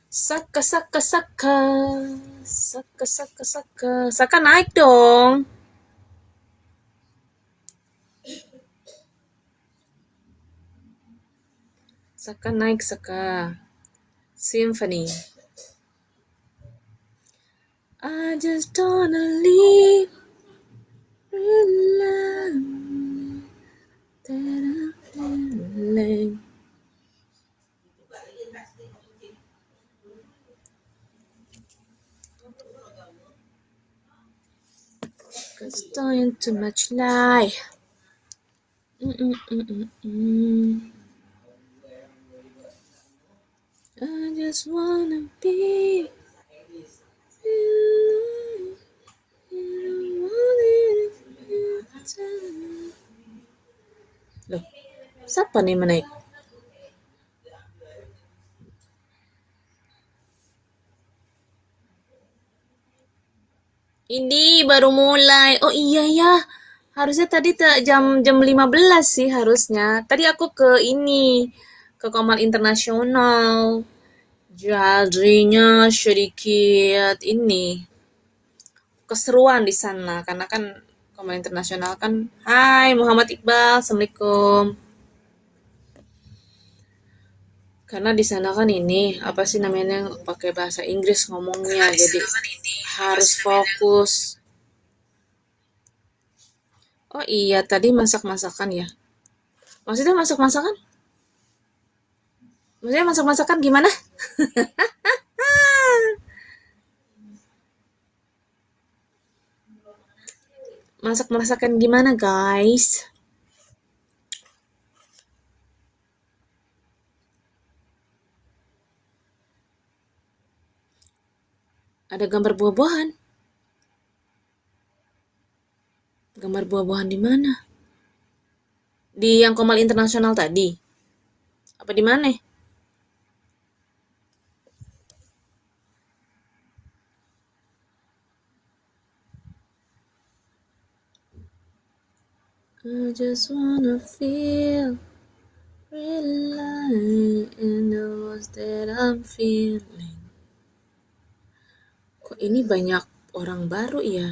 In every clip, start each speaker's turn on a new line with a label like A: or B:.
A: Saka, saka, saka. Saka, saka, saka. Saka naik dong. Saka naik, Saka. Symphony. I just wanna live. Cause doing too much lie. I just wanna be. Loh, siapa nih menaik? Ini baru mulai. Oh iya ya. Harusnya tadi jam 15 sih harusnya. Tadi aku ke ini, ke Komal Internasional. Jadinya sedikit ini keseruan di sana karena kan Komal Internasional kan. Hai Muhammad Iqbal, Assalamualaikum. Karena di sana kan ini apa sih namanya pakai bahasa Inggris ngomongnya, jadi harus fokus. Oh iya, tadi masak-masakan ya. Maksudnya masak-masakan? Maksudnya masak-masakan gimana? Masak-masakan gimana, guys? Ada gambar buah-buahan. Gambar buah-buahan di mana? Di yang Komal Internasional tadi? Apa di mana? I just wanna feel real in the words that I'm feeling. Kok ini banyak orang baru ya?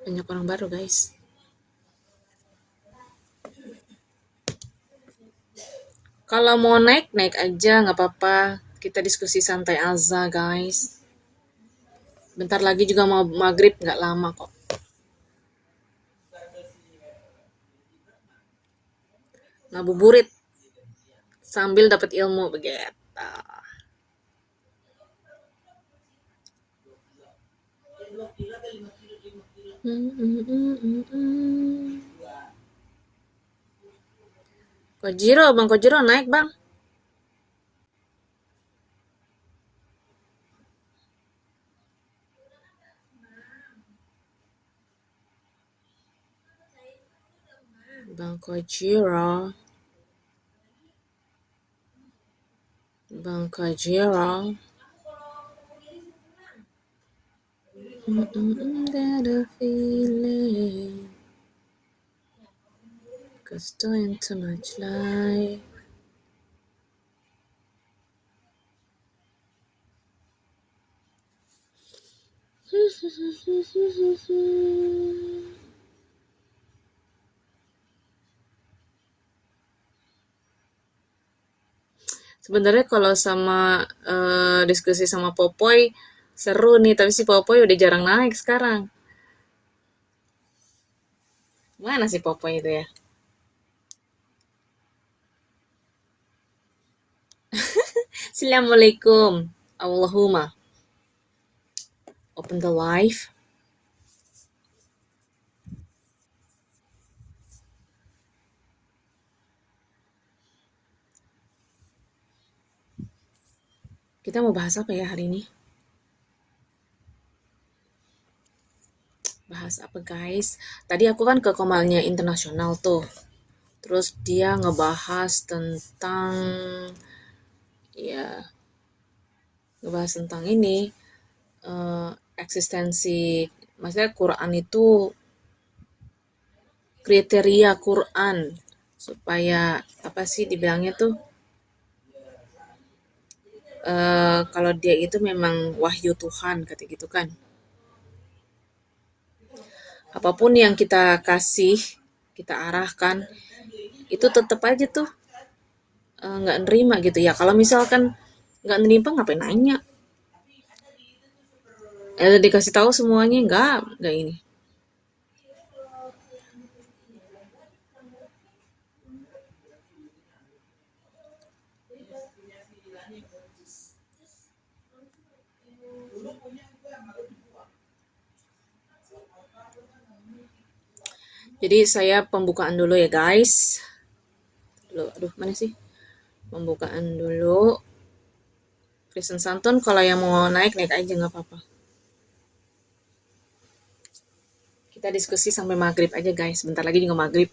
A: Banyak orang baru, guys. Kalau mau naik, naik aja, nggak apa-apa. Kita diskusi santai aja, guys. Bentar lagi juga mau maghrib, nggak lama kok. Ngabuburit sambil dapat ilmu begitu. Kojiro, Bang Kojiro naik, Bang. Bang Kojiro. Bang Kojiro. That a feeling. Cause doing too much life. Sebenarnya kalau sama diskusi sama Popoy seru nih, tapi si Popoy udah jarang naik sekarang. Mana si Popoy itu ya? Assalamualaikum. Allahumma. Open the live. Kita mau bahas apa ya hari ini? Bahas apa, guys? Tadi aku kan ke Komalnya Internasional tuh. Terus dia ngebahas tentang ya ngebahas tentang ini eksistensi, maksudnya Quran itu kriteria Quran supaya apa sih dibilangnya tuh, kalau dia itu memang wahyu Tuhan kata gitu kan. Apapun yang kita kasih, kita arahkan, itu tetap aja tuh nggak nerima gitu ya. Kalau misalkan nggak nerima ngapain nanya? Dikasih tahu semuanya nggak ini. Jadi saya pembukaan dulu ya guys. Aduh mana sih? Pembukaan dulu. Kristen Santun kalau yang mau naik aja nggak apa-apa. Kita diskusi sampai maghrib aja guys. Bentar lagi juga maghrib.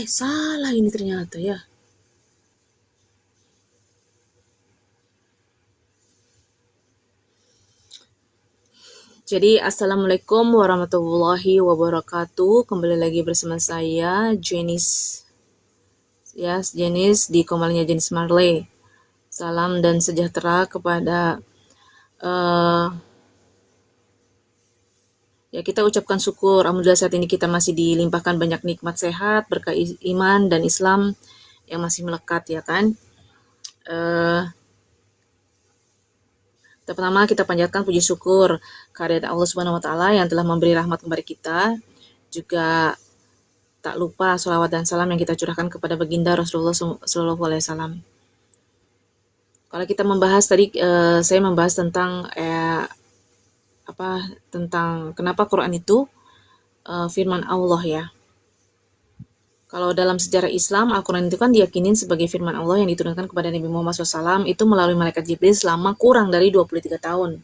A: Salah ini ternyata ya. Jadi assalamualaikum warahmatullahi wabarakatuh. Kembali lagi bersama saya Jenis. Ya, Jenis di Komalnya Jenis Marley. Salam dan sejahtera kepada ya kita ucapkan syukur. Alhamdulillah saat ini kita masih dilimpahkan banyak nikmat sehat, berkah iman dan Islam yang masih melekat ya kan. Pertama kita panjatkan puji syukur kehadirat Allah Subhanahu wa taala yang telah memberi rahmat kepada kita. Juga tak lupa sholawat dan salam yang kita curahkan kepada baginda Rasulullah sallallahu alaihi wasallam. Kalau kita membahas tadi saya membahas tentang tentang kenapa Quran itu firman Allah ya. Kalau dalam sejarah Islam, Al-Quran itu kan diyakinin sebagai firman Allah yang diturunkan kepada Nabi Muhammad SAW itu melalui malaikat Jibril selama kurang dari 23 tahun.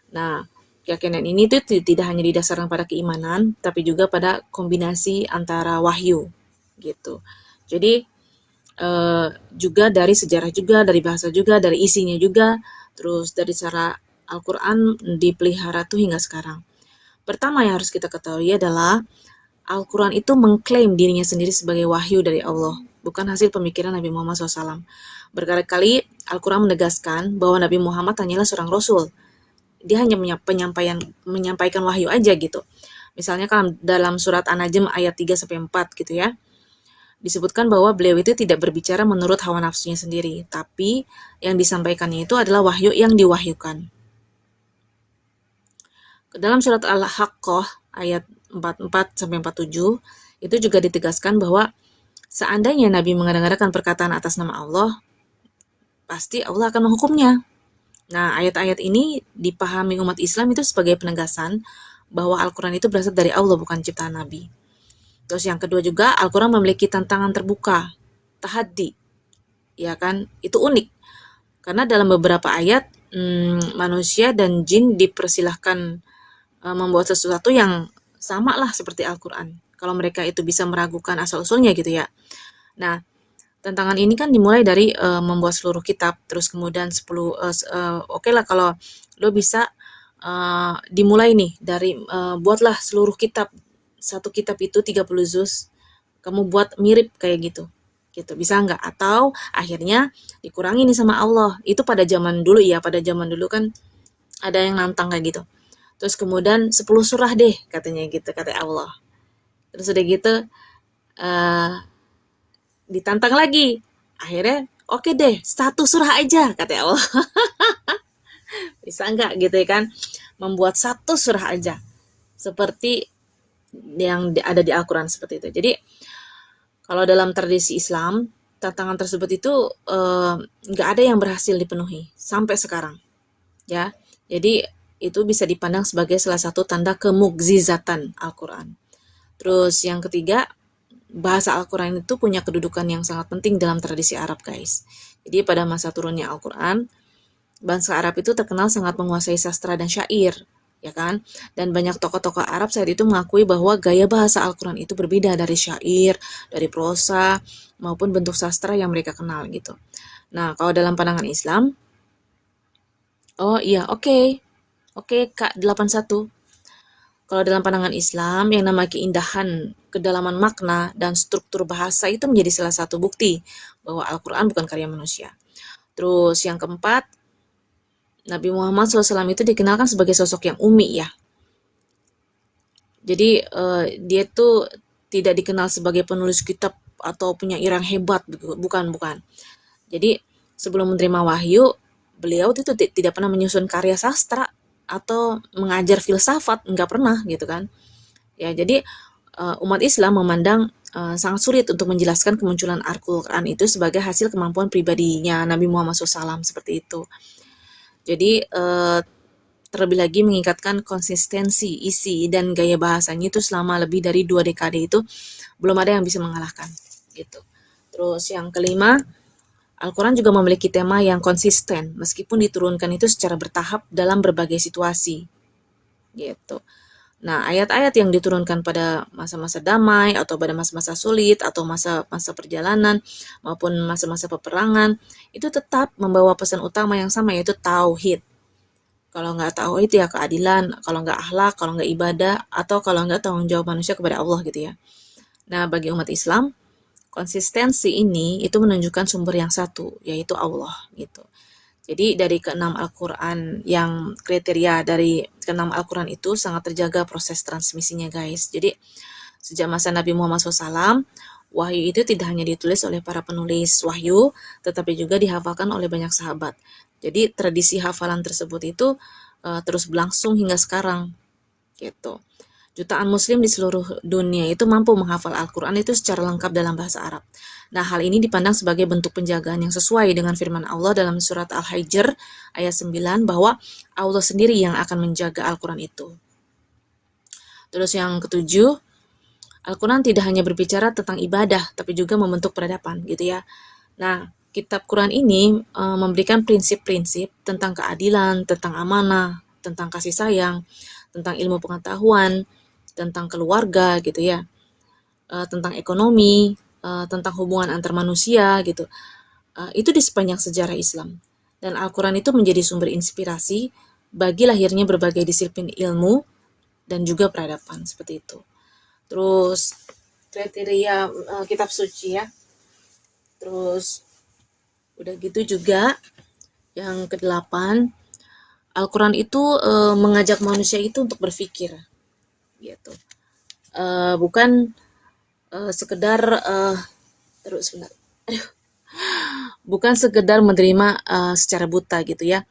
A: Nah, keyakinan ini tuh tidak hanya didasarkan pada keimanan, tapi juga pada kombinasi antara wahyu, gitu. Jadi, juga dari sejarah juga, dari bahasa juga, dari isinya juga, terus dari cara Al-Quran dipelihara tuh hingga sekarang. Pertama yang harus kita ketahui adalah Al-Quran itu mengklaim dirinya sendiri sebagai wahyu dari Allah, bukan hasil pemikiran Nabi Muhammad SAW. Berkali-kali Al-Quran menegaskan bahwa Nabi Muhammad hanyalah seorang Rasul. Dia hanya menyampaikan wahyu aja gitu. Misalnya kan dalam surat An-Najm ayat 3-4 gitu ya, disebutkan bahwa beliau itu tidak berbicara menurut hawa nafsunya sendiri, tapi yang disampaikannya itu adalah wahyu yang diwahyukan. Dalam surat Al-Haqqah ayat 44-47 itu juga ditegaskan bahwa seandainya Nabi mengadakan perkataan atas nama Allah, pasti Allah akan menghukumnya. Nah, ayat-ayat ini dipahami umat Islam itu sebagai penegasan bahwa Al-Quran itu berasal dari Allah, bukan ciptaan Nabi. Terus yang kedua juga, Al-Quran memiliki tantangan terbuka, tahaddi, ya kan? Itu unik, karena dalam beberapa ayat manusia dan jin dipersilahkan membuat sesuatu yang sama lah seperti Al-Quran. Kalau mereka itu bisa meragukan asal-usulnya gitu ya. Nah, tantangan ini kan dimulai dari membuat seluruh kitab, terus kemudian 10, oke lah kalau lo bisa dimulai nih dari buatlah seluruh kitab, satu kitab itu 30 juz, kamu buat mirip kayak gitu. Gitu, bisa nggak? Atau akhirnya dikurangi nih sama Allah. Itu pada zaman dulu ya, pada zaman dulu kan ada yang nantang kayak gitu. Terus kemudian 10 surah deh katanya gitu, kata Allah. Terus udah gitu ditantang lagi. Akhirnya oke deh, 1 surah aja kata Allah. Bisa enggak gitu ya kan? Membuat 1 surah aja. Seperti yang ada di Al-Quran seperti itu. Jadi kalau dalam tradisi Islam, tantangan tersebut itu nggak ada yang berhasil dipenuhi sampai sekarang. Ya, jadi itu bisa dipandang sebagai salah satu tanda kemukjizatan Al-Quran. Terus yang ketiga, bahasa Al-Quran itu punya kedudukan yang sangat penting dalam tradisi Arab guys. Jadi pada masa turunnya Al-Quran, bangsa Arab itu terkenal sangat menguasai sastra dan syair, ya kan? Dan banyak tokoh-tokoh Arab saat itu mengakui bahwa gaya bahasa Al-Quran itu berbeda dari syair, dari prosa, maupun bentuk sastra yang mereka kenal gitu. Nah, kalau dalam pandangan Islam, Oh iya, oke. Oke, Kak 81. Kalau dalam pandangan Islam, yang namanya keindahan, kedalaman makna, dan struktur bahasa itu menjadi salah satu bukti bahwa Al-Quran bukan karya manusia. Terus yang keempat, Nabi Muhammad SAW itu dikenalkan sebagai sosok yang umi ya. Jadi dia tuh tidak dikenal sebagai penulis kitab atau penyair yang hebat, bukan, bukan. Jadi sebelum menerima wahyu, beliau itu tidak pernah menyusun karya sastra atau mengajar filsafat, nggak pernah gitu kan. Ya, jadi umat Islam memandang sangat sulit untuk menjelaskan kemunculan Al-Quran itu sebagai hasil kemampuan pribadinya Nabi Muhammad SAW seperti itu. Jadi terlebih lagi mengingatkan konsistensi, isi, dan gaya bahasanya itu selama lebih dari 2 dekade itu belum ada yang bisa mengalahkan gitu. Terus yang kelima, Al-Quran juga memiliki tema yang konsisten meskipun diturunkan itu secara bertahap dalam berbagai situasi gitu. Nah, ayat-ayat yang diturunkan pada masa-masa damai atau pada masa-masa sulit atau masa-masa perjalanan maupun masa-masa peperangan itu tetap membawa pesan utama yang sama, yaitu tauhid. Kalau nggak tauhid ya keadilan, kalau nggak akhlak, kalau nggak ibadah, atau kalau nggak tanggung jawab manusia kepada Allah gitu ya. Nah, bagi umat Islam, konsistensi ini itu menunjukkan sumber yang satu, yaitu Allah gitu. Jadi dari keenam Al-Quran yang kriteria dari keenam Al-Quran itu sangat terjaga proses transmisinya guys. Jadi sejak masa Nabi Muhammad SAW, wahyu itu tidak hanya ditulis oleh para penulis wahyu, tetapi juga dihafalkan oleh banyak sahabat. Jadi tradisi hafalan tersebut itu terus berlangsung hingga sekarang gitu. Jutaan muslim di seluruh dunia itu mampu menghafal Al-Quran itu secara lengkap dalam bahasa Arab. Nah, hal ini dipandang sebagai bentuk penjagaan yang sesuai dengan firman Allah dalam surat Al-Hijr ayat 9 bahwa Allah sendiri yang akan menjaga Al-Quran itu. Terus yang ketujuh, Al-Quran tidak hanya berbicara tentang ibadah, tapi juga membentuk peradaban gitu ya. Nah, kitab Quran ini memberikan prinsip-prinsip tentang keadilan, tentang amanah, tentang kasih sayang, tentang ilmu pengetahuan, tentang keluarga gitu ya, tentang ekonomi, tentang hubungan antar manusia gitu. Itu di sepanjang sejarah Islam. Dan Al-Quran itu menjadi sumber inspirasi bagi lahirnya berbagai disiplin ilmu dan juga peradaban seperti itu. Terus kriteria kitab suci ya. Terus udah gitu juga yang kedelapan, Al-Quran itu mengajak manusia itu untuk berpikir gitu. Bukan sekedar terus sebentar. Aduh. Bukan sekedar menerima secara buta gitu ya.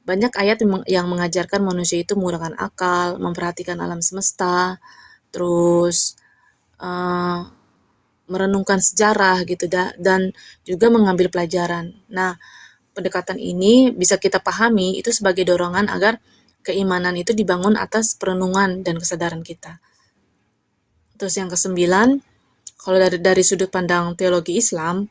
A: Banyak ayat yang mengajarkan manusia itu menggunakan akal, memperhatikan alam semesta, terus merenungkan sejarah gitu dan juga mengambil pelajaran. Nah, pendekatan ini bisa kita pahami itu sebagai dorongan agar keimanan itu dibangun atas perenungan dan kesadaran kita. Terus yang kesembilan, kalau dari sudut pandang teologi Islam,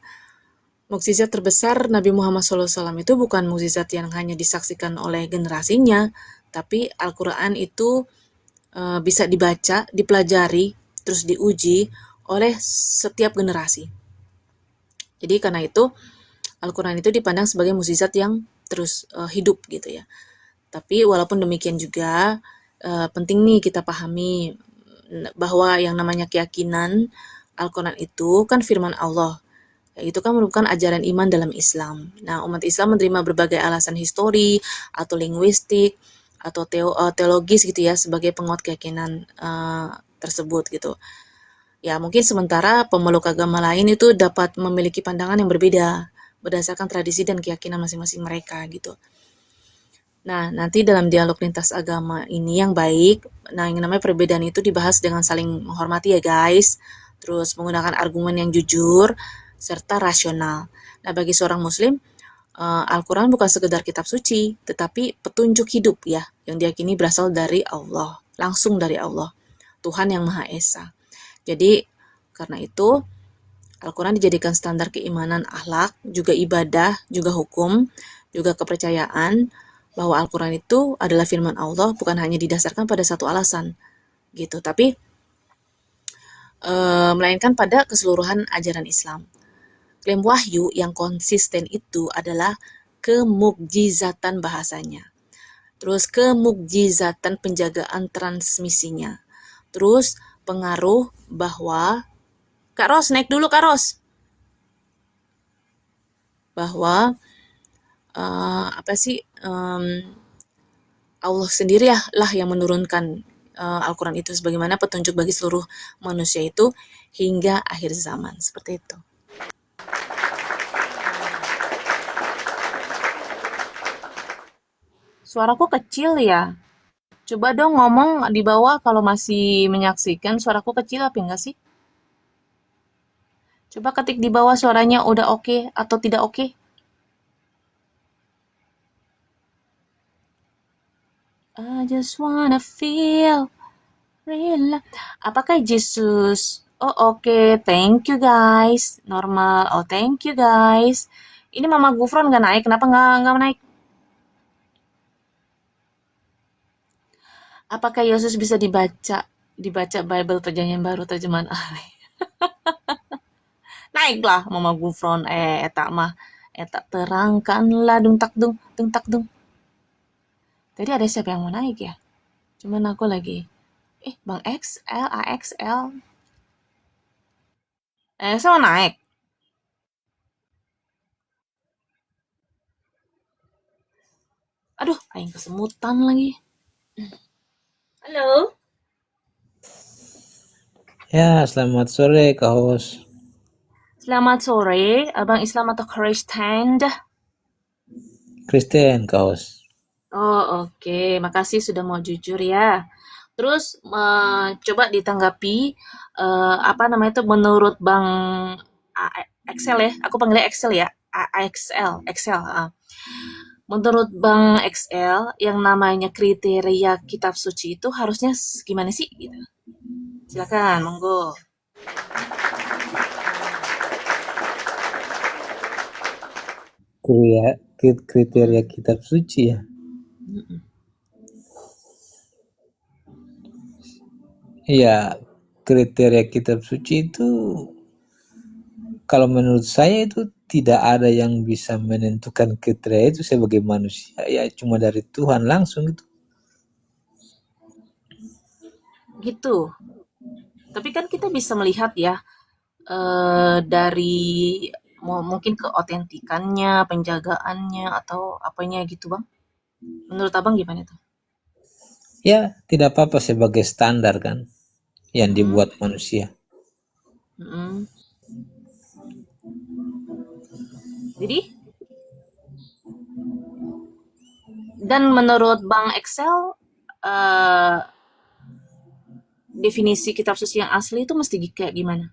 A: mukjizat terbesar Nabi Muhammad SAW itu bukan mukjizat yang hanya disaksikan oleh generasinya, tapi Al-Quran itu bisa dibaca, dipelajari, terus diuji oleh setiap generasi. Jadi karena itu Al-Quran itu dipandang sebagai mukjizat yang terus hidup gitu ya. Tapi walaupun demikian juga penting nih kita pahami bahwa yang namanya keyakinan Al-Quran itu kan firman Allah. Itu kan merupakan ajaran iman dalam Islam. Nah, umat Islam menerima berbagai alasan histori atau linguistik atau teologis gitu ya sebagai penguat keyakinan tersebut gitu. Ya, mungkin sementara pemeluk agama lain itu dapat memiliki pandangan yang berbeda berdasarkan tradisi dan keyakinan masing-masing mereka gitu. Nah, nanti dalam dialog lintas agama ini yang baik, nah yang namanya perbedaan itu dibahas dengan saling menghormati ya guys. Terus menggunakan argumen yang jujur serta rasional. Nah, bagi seorang muslim, Al-Quran bukan sekedar kitab suci, tetapi petunjuk hidup ya, yang diyakini berasal dari Allah, langsung dari Allah, Tuhan yang Maha Esa. Jadi, karena itu, Al-Quran dijadikan standar keimanan, akhlak, juga ibadah, juga hukum, juga kepercayaan, bahwa Al-Quran itu adalah firman Allah, bukan hanya didasarkan pada satu alasan, gitu, tapi melainkan pada keseluruhan ajaran Islam. Klaim wahyu yang konsisten itu adalah kemukjizatan bahasanya. Terus kemukjizatan penjagaan transmisinya. Terus pengaruh bahwa Kak Ros, naik dulu Kak Ros. Bahwa Allah sendiri lah yang menurunkan Al-Quran itu sebagaimana petunjuk bagi seluruh manusia itu hingga akhir zaman. Seperti itu. Suaraku kecil ya? Coba dong ngomong di bawah kalau masih menyaksikan, suaraku kecil apa enggak sih? Coba ketik di bawah suaranya udah oke atau tidak oke. I just wanna feel real. Apakah Yesus? Oh oke, thank you guys. Normal. Oh thank you guys. Ini Mama Gufron nggak naik? Kenapa nggak naik? Apakah Yesus bisa dibaca Bible Perjanjian Baru terjemahan alih? Naiklah Mama Gufron. Etak mah. Etak terangkanlah dung tak dung. Tadi ada siapa yang mau naik ya? Cuman aku lagi. Bang XL, AXL. Saya mau naik. Aduh, aing kesemutan lagi. Halo.
B: Ya, selamat sore Kak Hos.
A: Selamat sore, Abang Islam atau Kristen?
B: Kristen Kak Hos.
A: Oh, oke. Makasih sudah mau jujur ya. Terus coba ditanggapi apa namanya itu menurut Bang Excel ya. Aku panggilnya Excel ya. Excel. Menurut Bang XL, yang namanya kriteria kitab suci itu harusnya gimana sih? Gitu. Silakan, monggo.
B: Kriteria kitab suci ya. Iya, kriteria kitab suci itu kalau menurut saya itu tidak ada yang bisa menentukan kriteria itu sebagai manusia. Ya cuma dari Tuhan langsung itu.
A: Gitu. Tapi kan kita bisa melihat ya dari mungkin keotentikannya, penjagaannya atau apanya gitu, Bang. Menurut Abang gimana tuh?
B: Ya tidak apa-apa sebagai standar kan yang
A: Mm-mm,
B: dibuat manusia.
A: mm-mm. Jadi, dan menurut Bang Excel, eh, definisi kitab suci yang asli itu mesti kayak gimana?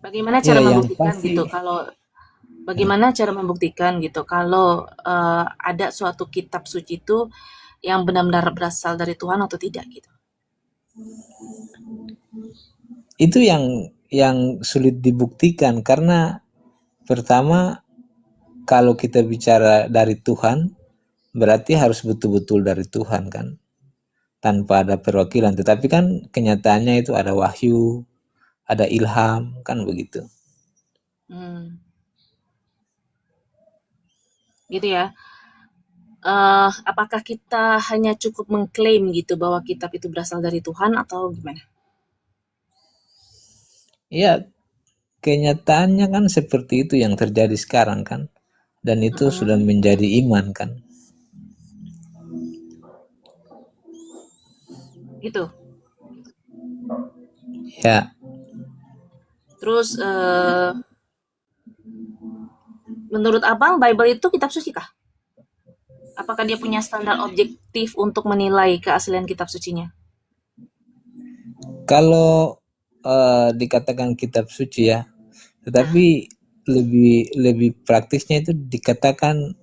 A: Bagaimana cara
B: Ya yang
A: membuktikan gitu?
B: pasti
A: Bagaimana cara membuktikan gitu kalau ada suatu kitab suci itu yang benar-benar berasal dari Tuhan atau tidak gitu?
B: itu yang sulit dibuktikan karena pertama kalau kita bicara dari Tuhan berarti harus betul-betul dari Tuhan kan tanpa ada perwakilan, tetapi kan kenyataannya itu ada wahyu, ada ilham kan begitu.
A: Hmm, gitu ya. Apakah kita hanya cukup mengklaim gitu bahwa kitab itu berasal dari Tuhan atau gimana?
B: Ya kenyataannya kan seperti itu yang terjadi sekarang kan, dan itu sudah
A: Mm-mm,
B: menjadi iman kan.
A: gitu.
B: Ya
A: Terus menurut Abang Bible itu kitab suci kah? Apakah dia punya standar objektif untuk menilai keaslian kitab sucinya?
B: kalau dikatakan kitab suci ya,
A: Nah,
B: tetapi lebih lebih praktisnya itu dikatakan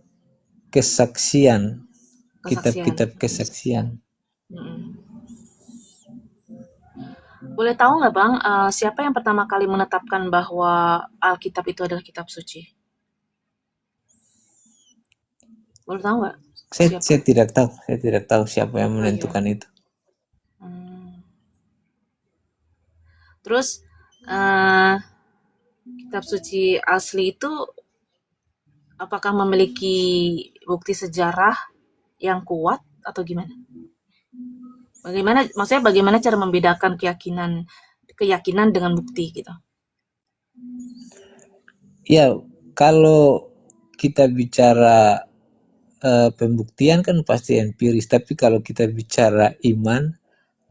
B: kesaksian,
A: kesaksian.
B: kitab-kitab kesaksian.
A: Mm-mm. Boleh tahu nggak Bang, siapa yang pertama kali menetapkan bahwa Alkitab itu adalah kitab suci? Boleh tahu nggak? Siapa?
B: Saya tidak tahu siapa yang
A: Oh iya.
B: menentukan itu.
A: Hmm. Terus kitab suci asli itu Apakah memiliki bukti sejarah yang kuat atau gimana? Maksudnya bagaimana cara membedakan keyakinan dengan bukti gitu?
B: Ya, kalau kita bicara pembuktian kan pasti empiris, tapi kalau kita bicara iman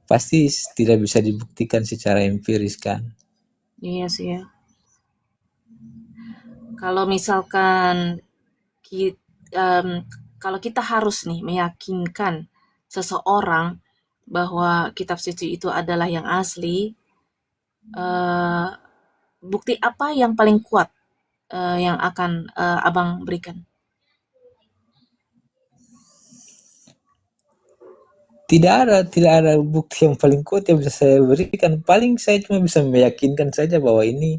B: pasti tidak bisa dibuktikan secara empiris kan.
A: Iya sih ya. Kalau misalkan kita, kalau kita harus nih meyakinkan seseorang bahwa kitab suci itu adalah yang asli, eh, bukti apa yang paling kuat yang akan abang berikan?
B: Tidak ada bukti yang paling kuat yang bisa saya berikan. Paling saya cuma bisa meyakinkan saja bahwa ini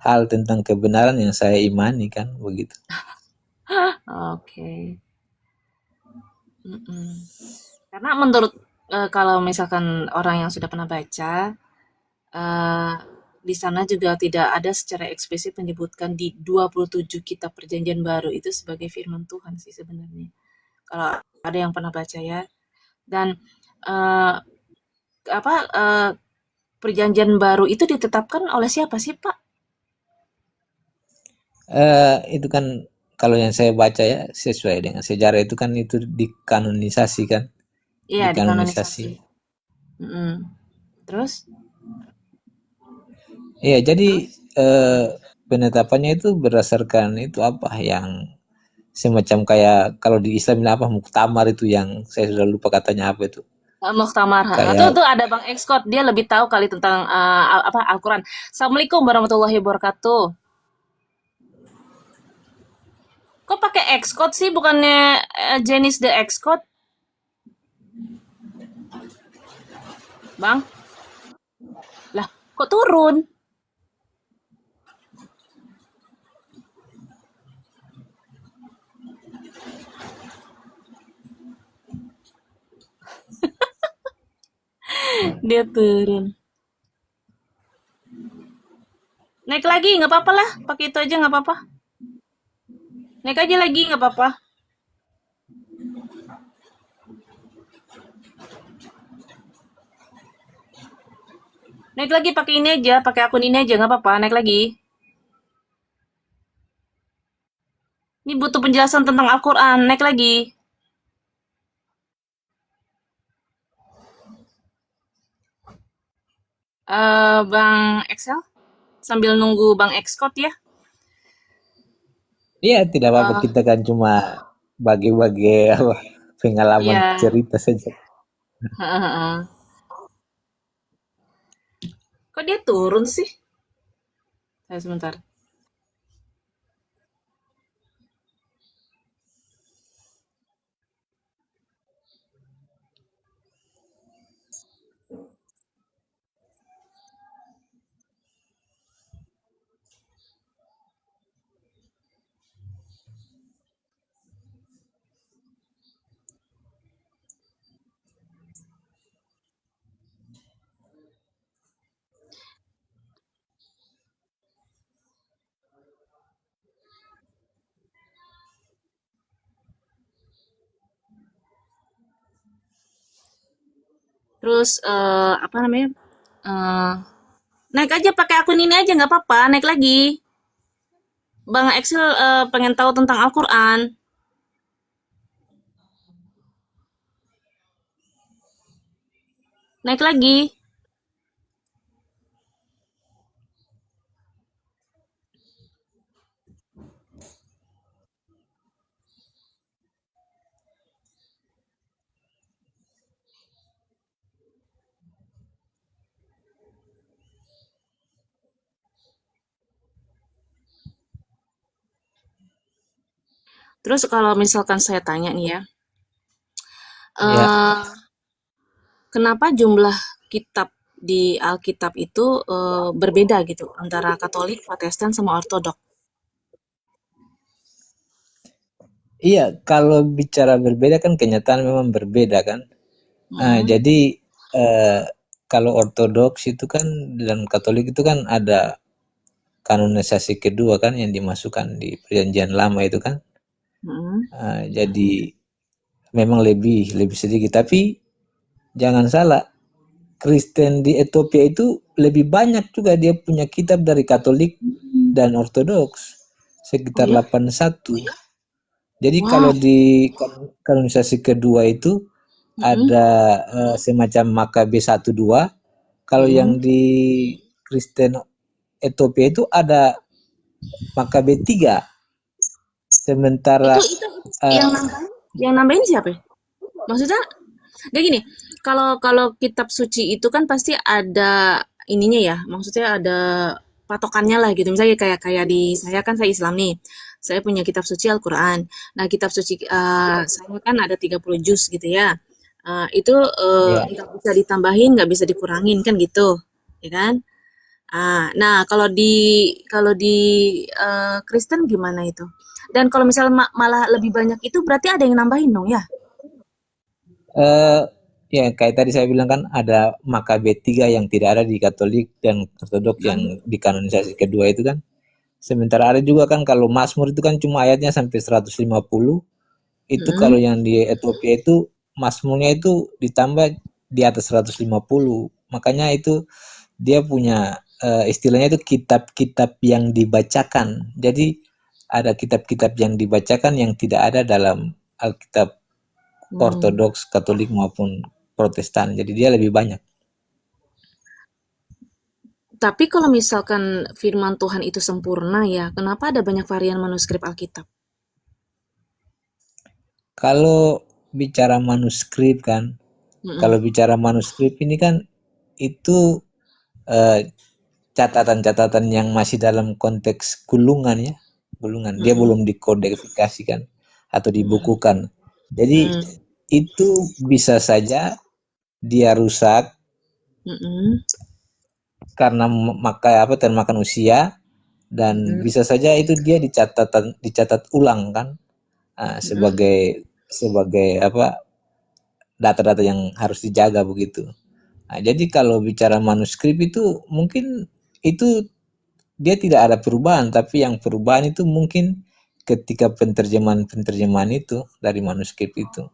B: hal tentang kebenaran yang saya imani kan begitu.
A: Oke. Mm-mm. Karena menurut kalau misalkan orang yang sudah pernah baca, eh, di sana juga tidak ada secara eksplisit menyebutkan di 27 kitab perjanjian baru itu sebagai firman Tuhan sih sebenarnya. Kalau ada yang pernah baca ya. Dan eh, apa perjanjian baru itu ditetapkan oleh siapa sih, Pak?
B: Itu kan kalau yang saya baca ya sesuai dengan sejarah itu kan itu dikanonisasi kan,
A: Iya,
B: dikanonisasi.
A: dikanonisasi. Mm-mm. Terus?
B: Iya, jadi
A: Terus?
B: eh, penetapannya itu berdasarkan itu apa yang semacam kayak kalau di Islam ini apa muktamar itu yang saya sudah lupa katanya apa itu.
A: Muktamar, heeh.
B: Kayak
A: Tuh ada Bang Ekskot, dia lebih tahu kali tentang apa Al-Quran. Assalamualaikum warahmatullahi wabarakatuh. Kok pakai Ekskot sih, bukannya Jenis the Ekskot, Bang? Lah, kok turun? Dia turun. Naik lagi, nggak apa-apa lah. Pakai itu aja nggak apa-apa. Naik aja lagi, nggak apa-apa. Naik lagi pakai ini aja, pakai akun ini aja nggak apa-apa. Naik lagi. Ini butuh penjelasan tentang Al-Quran. Naik lagi. Bang Excel, sambil nunggu Bang Excot ya.
B: iya tidak apa-apa
A: Eh,
B: kita kan cuma bagi-bagi apa pengalaman
A: ya,
B: cerita saja.
A: kok dia turun sih? Saya sebentar. Terus apa namanya? Eh, naik aja pakai akun ini aja nggak apa-apa. Naik lagi. Bang Excel pengen tahu tentang Al-Quran. Naik lagi. Terus kalau misalkan saya tanya nih ya,
B: Ya,
A: eh kenapa jumlah kitab di Alkitab itu berbeda gitu antara Katolik, Protestan, sama Ortodok?
B: iya kalau bicara berbeda kan kenyataan memang berbeda kan.
A: Mm-mm.
B: Jadi eh, kalau ortodoks itu kan dan Katolik itu kan ada kanonisasi kedua kan yang dimasukkan di perjanjian lama itu kan.
A: Mm-mm.
B: Jadi memang lebih sedikit, tapi jangan salah, Kristen di Ethiopia itu lebih banyak juga dia punya kitab dari Katolik dan Ortodoks,
A: Oh
B: sekitar
A: ya?
B: 81. Jadi kalau
A: Wah.
B: di kanonisasi kedua itu
A: Mm-mm.
B: ada semacam Makabe 1 2. Kalau
A: Mm-mm.
B: yang di Kristen Ethiopia itu ada Makabe 3.
A: Itu
B: Sementara
A: itu
B: eh,
A: yang nambahin siapa ya? Maksudnya kayak gini, kalau kalau kitab suci itu kan pasti ada ininya ya, maksudnya ada patokannya lah gitu. Misalnya kayak kayak di saya kan saya Islam nih. Saya punya kitab suci Al-Qur'an. Nah, kitab suci saya kan ada 30 juz gitu ya. Itu
B: ya
A: nggak bisa ditambahin, nggak bisa dikurangin kan gitu. Ya kan? Nah kalau di Kristen gimana itu? Dan kalau misalnya malah lebih banyak itu berarti ada yang nambahin dong ya?
B: eh, ya kayak tadi saya bilang kan ada Makabe 3 yang tidak ada di Katolik dan Ortodoks yang
A: Mhm.
B: di kanonisasi kedua itu kan. Sementara ada juga kan kalau Mazmur itu kan cuma ayatnya sampai 150. Itu kalau
A: Mhm.
B: yang di Ethiopia itu Mazmurnya itu ditambah di atas 150. Makanya itu dia punya istilahnya itu kitab-kitab yang dibacakan. Jadi ada kitab-kitab yang dibacakan yang tidak ada dalam Alkitab
A: Hmm.
B: Ortodoks, Katolik maupun Protestan. Jadi dia lebih banyak.
A: Tapi kalau misalkan firman Tuhan itu sempurna ya, kenapa ada banyak varian manuskrip Alkitab?
B: Kalau bicara manuskrip kan, kalau
A: Mhm.
B: bicara manuskrip ini kan itu eh, catatan-catatan yang masih dalam konteks gulungan ya, gulungan. Dia
A: Mhm.
B: belum dikodifikasikan atau
A: Mhm.
B: dibukukan. Jadi
A: Mhm.
B: itu bisa saja dia rusak
A: Mhm.
B: karena termakan usia, dan
A: Mhm.
B: bisa saja itu dia dicatat ulang kan,
A: Mhm.
B: sebagai sebagai apa, data-data yang harus dijaga begitu. Nah, jadi kalau bicara manuskrip itu mungkin itu dia tidak ada perubahan, tapi yang perubahan itu mungkin ketika penterjemahan itu dari manuskrip itu.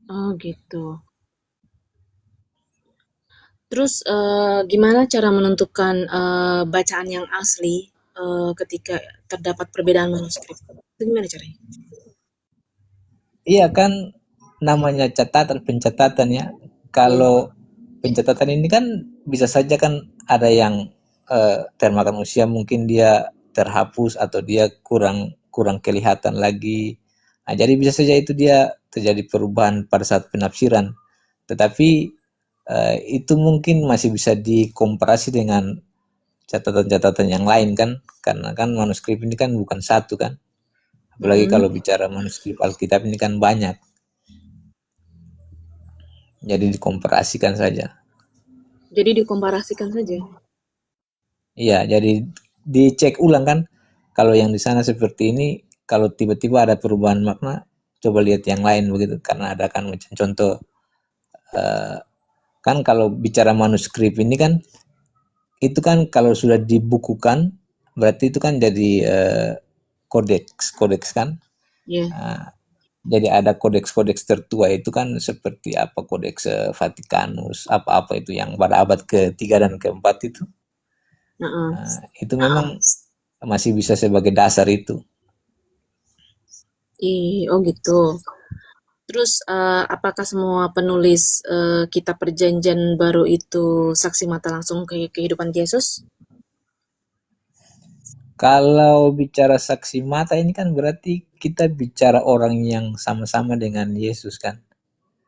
A: Oh gitu. Terus gimana cara menentukan bacaan yang asli ketika terdapat perbedaan manuskrip? Itu gimana caranya?
B: Iya kan, namanya pencatatan ya.
A: Iya.
B: Kalau pencatatan ini kan bisa saja kan ada yang termakan usia, mungkin dia terhapus atau dia kurang kurang kelihatan lagi. Nah, jadi bisa saja itu dia terjadi perubahan pada saat penafsiran. Tetapi itu mungkin masih bisa dikomparasi dengan catatan-catatan yang lain kan, karena kan manuskrip ini kan bukan satu kan. Apalagi
A: Mhm.
B: kalau bicara manuskrip Alkitab ini kan banyak. Jadi dikomparasikan saja.
A: Jadi dikomparasikan saja.
B: Iya, jadi dicek ulang kan. Kalau yang di sana seperti ini, kalau tiba-tiba ada perubahan makna, coba lihat yang lain begitu. Karena ada kan macam contoh, kan kalau bicara manuskrip ini kan, itu kan kalau sudah dibukukan, berarti itu kan jadi kodeks kan.
A: Iya.
B: Jadi ada kodeks-kodeks tertua itu kan seperti apa, kodeks Vatikanus, apa-apa itu yang pada abad ketiga dan keempat itu.
A: Heeh.
B: Itu memang masih bisa sebagai dasar itu.
A: Oh gitu. Terus apakah semua penulis kitab Perjanjian Baru itu saksi mata langsung ke kehidupan Yesus?
B: Kalau bicara saksi mata ini kan berarti kita bicara orang yang sama-sama dengan Yesus kan,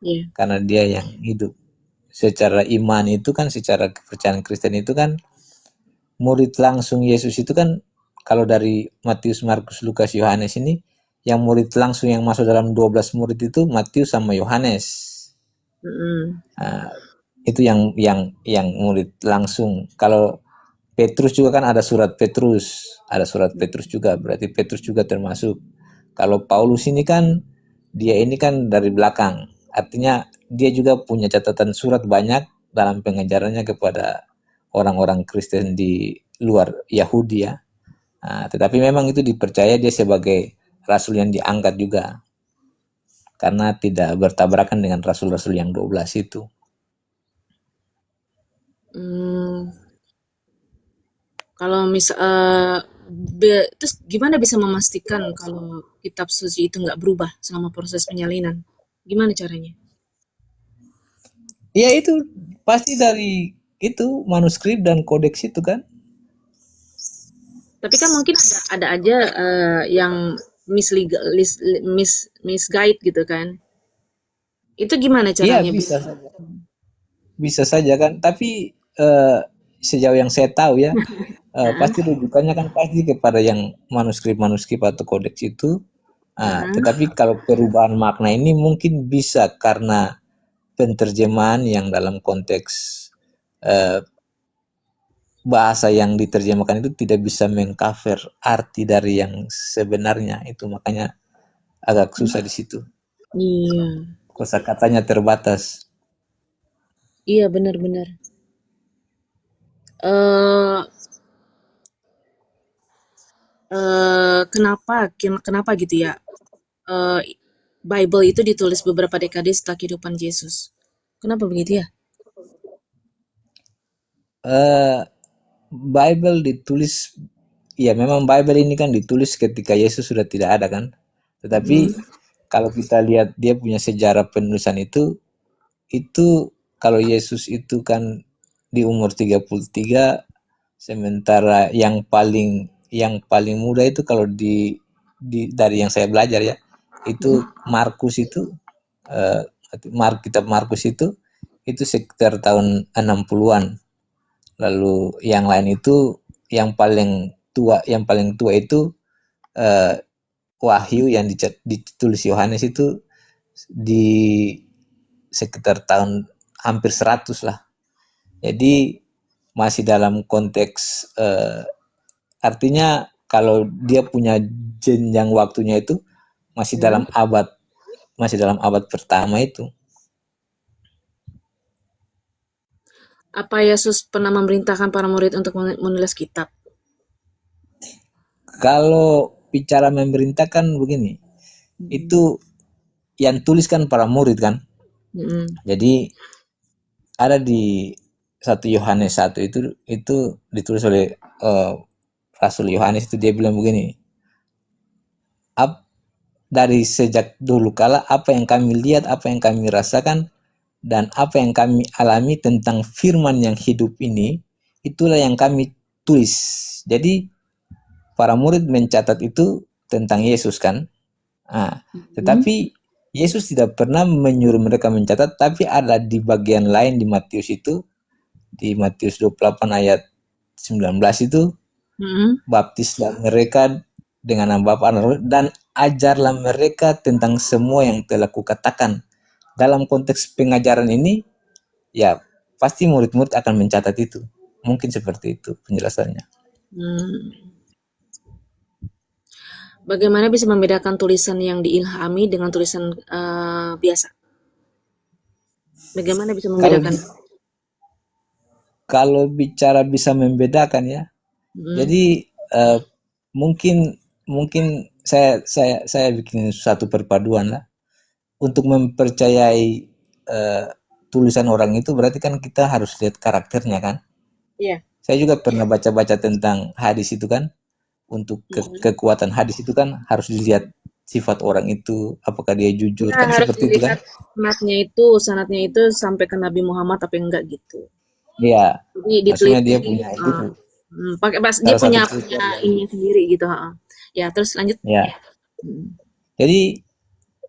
A: Iya.
B: karena dia yang hidup. Secara iman itu kan, secara kepercayaan Kristen itu kan, murid langsung Yesus itu kan, kalau dari Matius, Markus, Lukas, Yohanes ini, yang murid langsung yang masuk dalam 12 murid itu Matius sama Yohanes.
A: Mm-mm.
B: Nah, itu yang murid langsung. Kalau Petrus juga kan ada surat Petrus juga, berarti Petrus juga termasuk. Kalau Paulus ini kan dia ini kan dari belakang, artinya dia juga punya catatan surat banyak, dalam pengajarannya kepada orang-orang Kristen di luar Yahudi ya. Tetapi memang itu dipercaya dia sebagai rasul yang diangkat juga karena tidak bertabrakan dengan rasul-rasul yang 12 itu.
A: Hmm, kalau terus gimana bisa memastikan kalau kitab suci itu nggak berubah selama proses penyalinan? Gimana caranya?
B: Ya itu pasti dari itu manuskrip dan kodeks itu kan.
A: Tapi kan mungkin ada aja yang misguide gitu kan. Itu gimana
B: Iya
A: caranya
B: bisa
A: biar
B: saja. Bisa saja kan. Tapi sejauh yang saya tahu ya,
A: Heeh,
B: pasti rujukannya kan pasti kepada yang manuskrip-manuskrip atau kodeks itu.
A: heeh.
B: Tetapi kalau perubahan makna ini mungkin bisa karena penterjemahan yang dalam konteks eh, bahasa yang diterjemahkan itu tidak bisa mengcover arti dari yang sebenarnya itu, makanya agak susah di situ.
A: Iya,
B: Kosakatanya terbatas.
A: iya benar-benar. Eh kenapa gitu ya? eh Bible itu ditulis beberapa dekade setelah kehidupan Yesus. Kenapa begitu ya?
B: Eh, Bible ditulis, ya memang Bible ini kan ditulis ketika Yesus sudah tidak ada kan. Tetapi
A: Mm,
B: kalau kita lihat dia punya sejarah penulisan itu kalau Yesus itu kan di umur 33, sementara yang paling muda itu kalau dari yang saya belajar ya, itu
A: mm,
B: Markus itu eh, kitab Markus itu sekitar tahun 60-an. Lalu yang lain itu yang paling tua itu eh, Wahyu yang ditulis Yohanes itu di sekitar tahun hampir 100 lah. Jadi masih dalam konteks artinya kalau dia punya jenjang waktunya itu masih
A: mm.
B: dalam abad masih dalam abad pertama itu.
A: Apa Yesus pernah memerintahkan para murid untuk menulis kitab?
B: Kalau bicara memerintah kan begini,
A: Mm,
B: itu yang tuliskan para murid kan.
A: mm,
B: Jadi ada di 1 Yohanes 1 itu ditulis oleh Rasul Yohanes, itu dia bilang begini, dari sejak dulu kala apa yang kami lihat, apa yang kami rasakan, dan apa yang kami alami tentang firman yang hidup ini, itulah yang kami tulis. Jadi para murid mencatat itu tentang Yesus kan.
A: mm.
B: Tetapi Yesus tidak pernah menyuruh mereka mencatat, tapi ada di bagian lain di Matius itu, di Matius 28 ayat 19 itu,
A: Mm.
B: baptislah mereka dengan nama Bapa dan ajarlah mereka tentang semua yang telah kukatakan. Dalam konteks pengajaran ini, ya pasti murid-murid akan mencatat itu. Mungkin seperti itu penjelasannya.
A: Hmm. Bagaimana bisa membedakan tulisan yang diilhami dengan tulisan biasa? Bagaimana bisa
B: Kalau
A: membedakan?
B: kalau bicara bisa membedakan ya,
A: Mm,
B: jadi eh, mungkin mungkin saya bikin satu perpaduan lah untuk mempercayai eh, tulisan orang itu, berarti kan kita harus lihat karakternya kan.
A: iya.
B: Saya juga pernah baca-baca tentang hadis itu kan, untuk
A: Mm.
B: kekuatan hadis itu kan harus dilihat sifat orang itu, apakah dia jujur
A: Ya,
B: kan,
A: harus
B: seperti itu kan.
A: dilihat sanatnya itu sampai ke Nabi Muhammad apa enggak gitu.
B: Iya,
A: Jadi
B: maksudnya dia
A: diteliti,
B: punya itu
A: pakai dia
B: salah satu
A: punya
B: kriteria
A: ininya sendiri gitu. Ya, terus lanjut.
B: ya.
A: Mm,
B: Jadi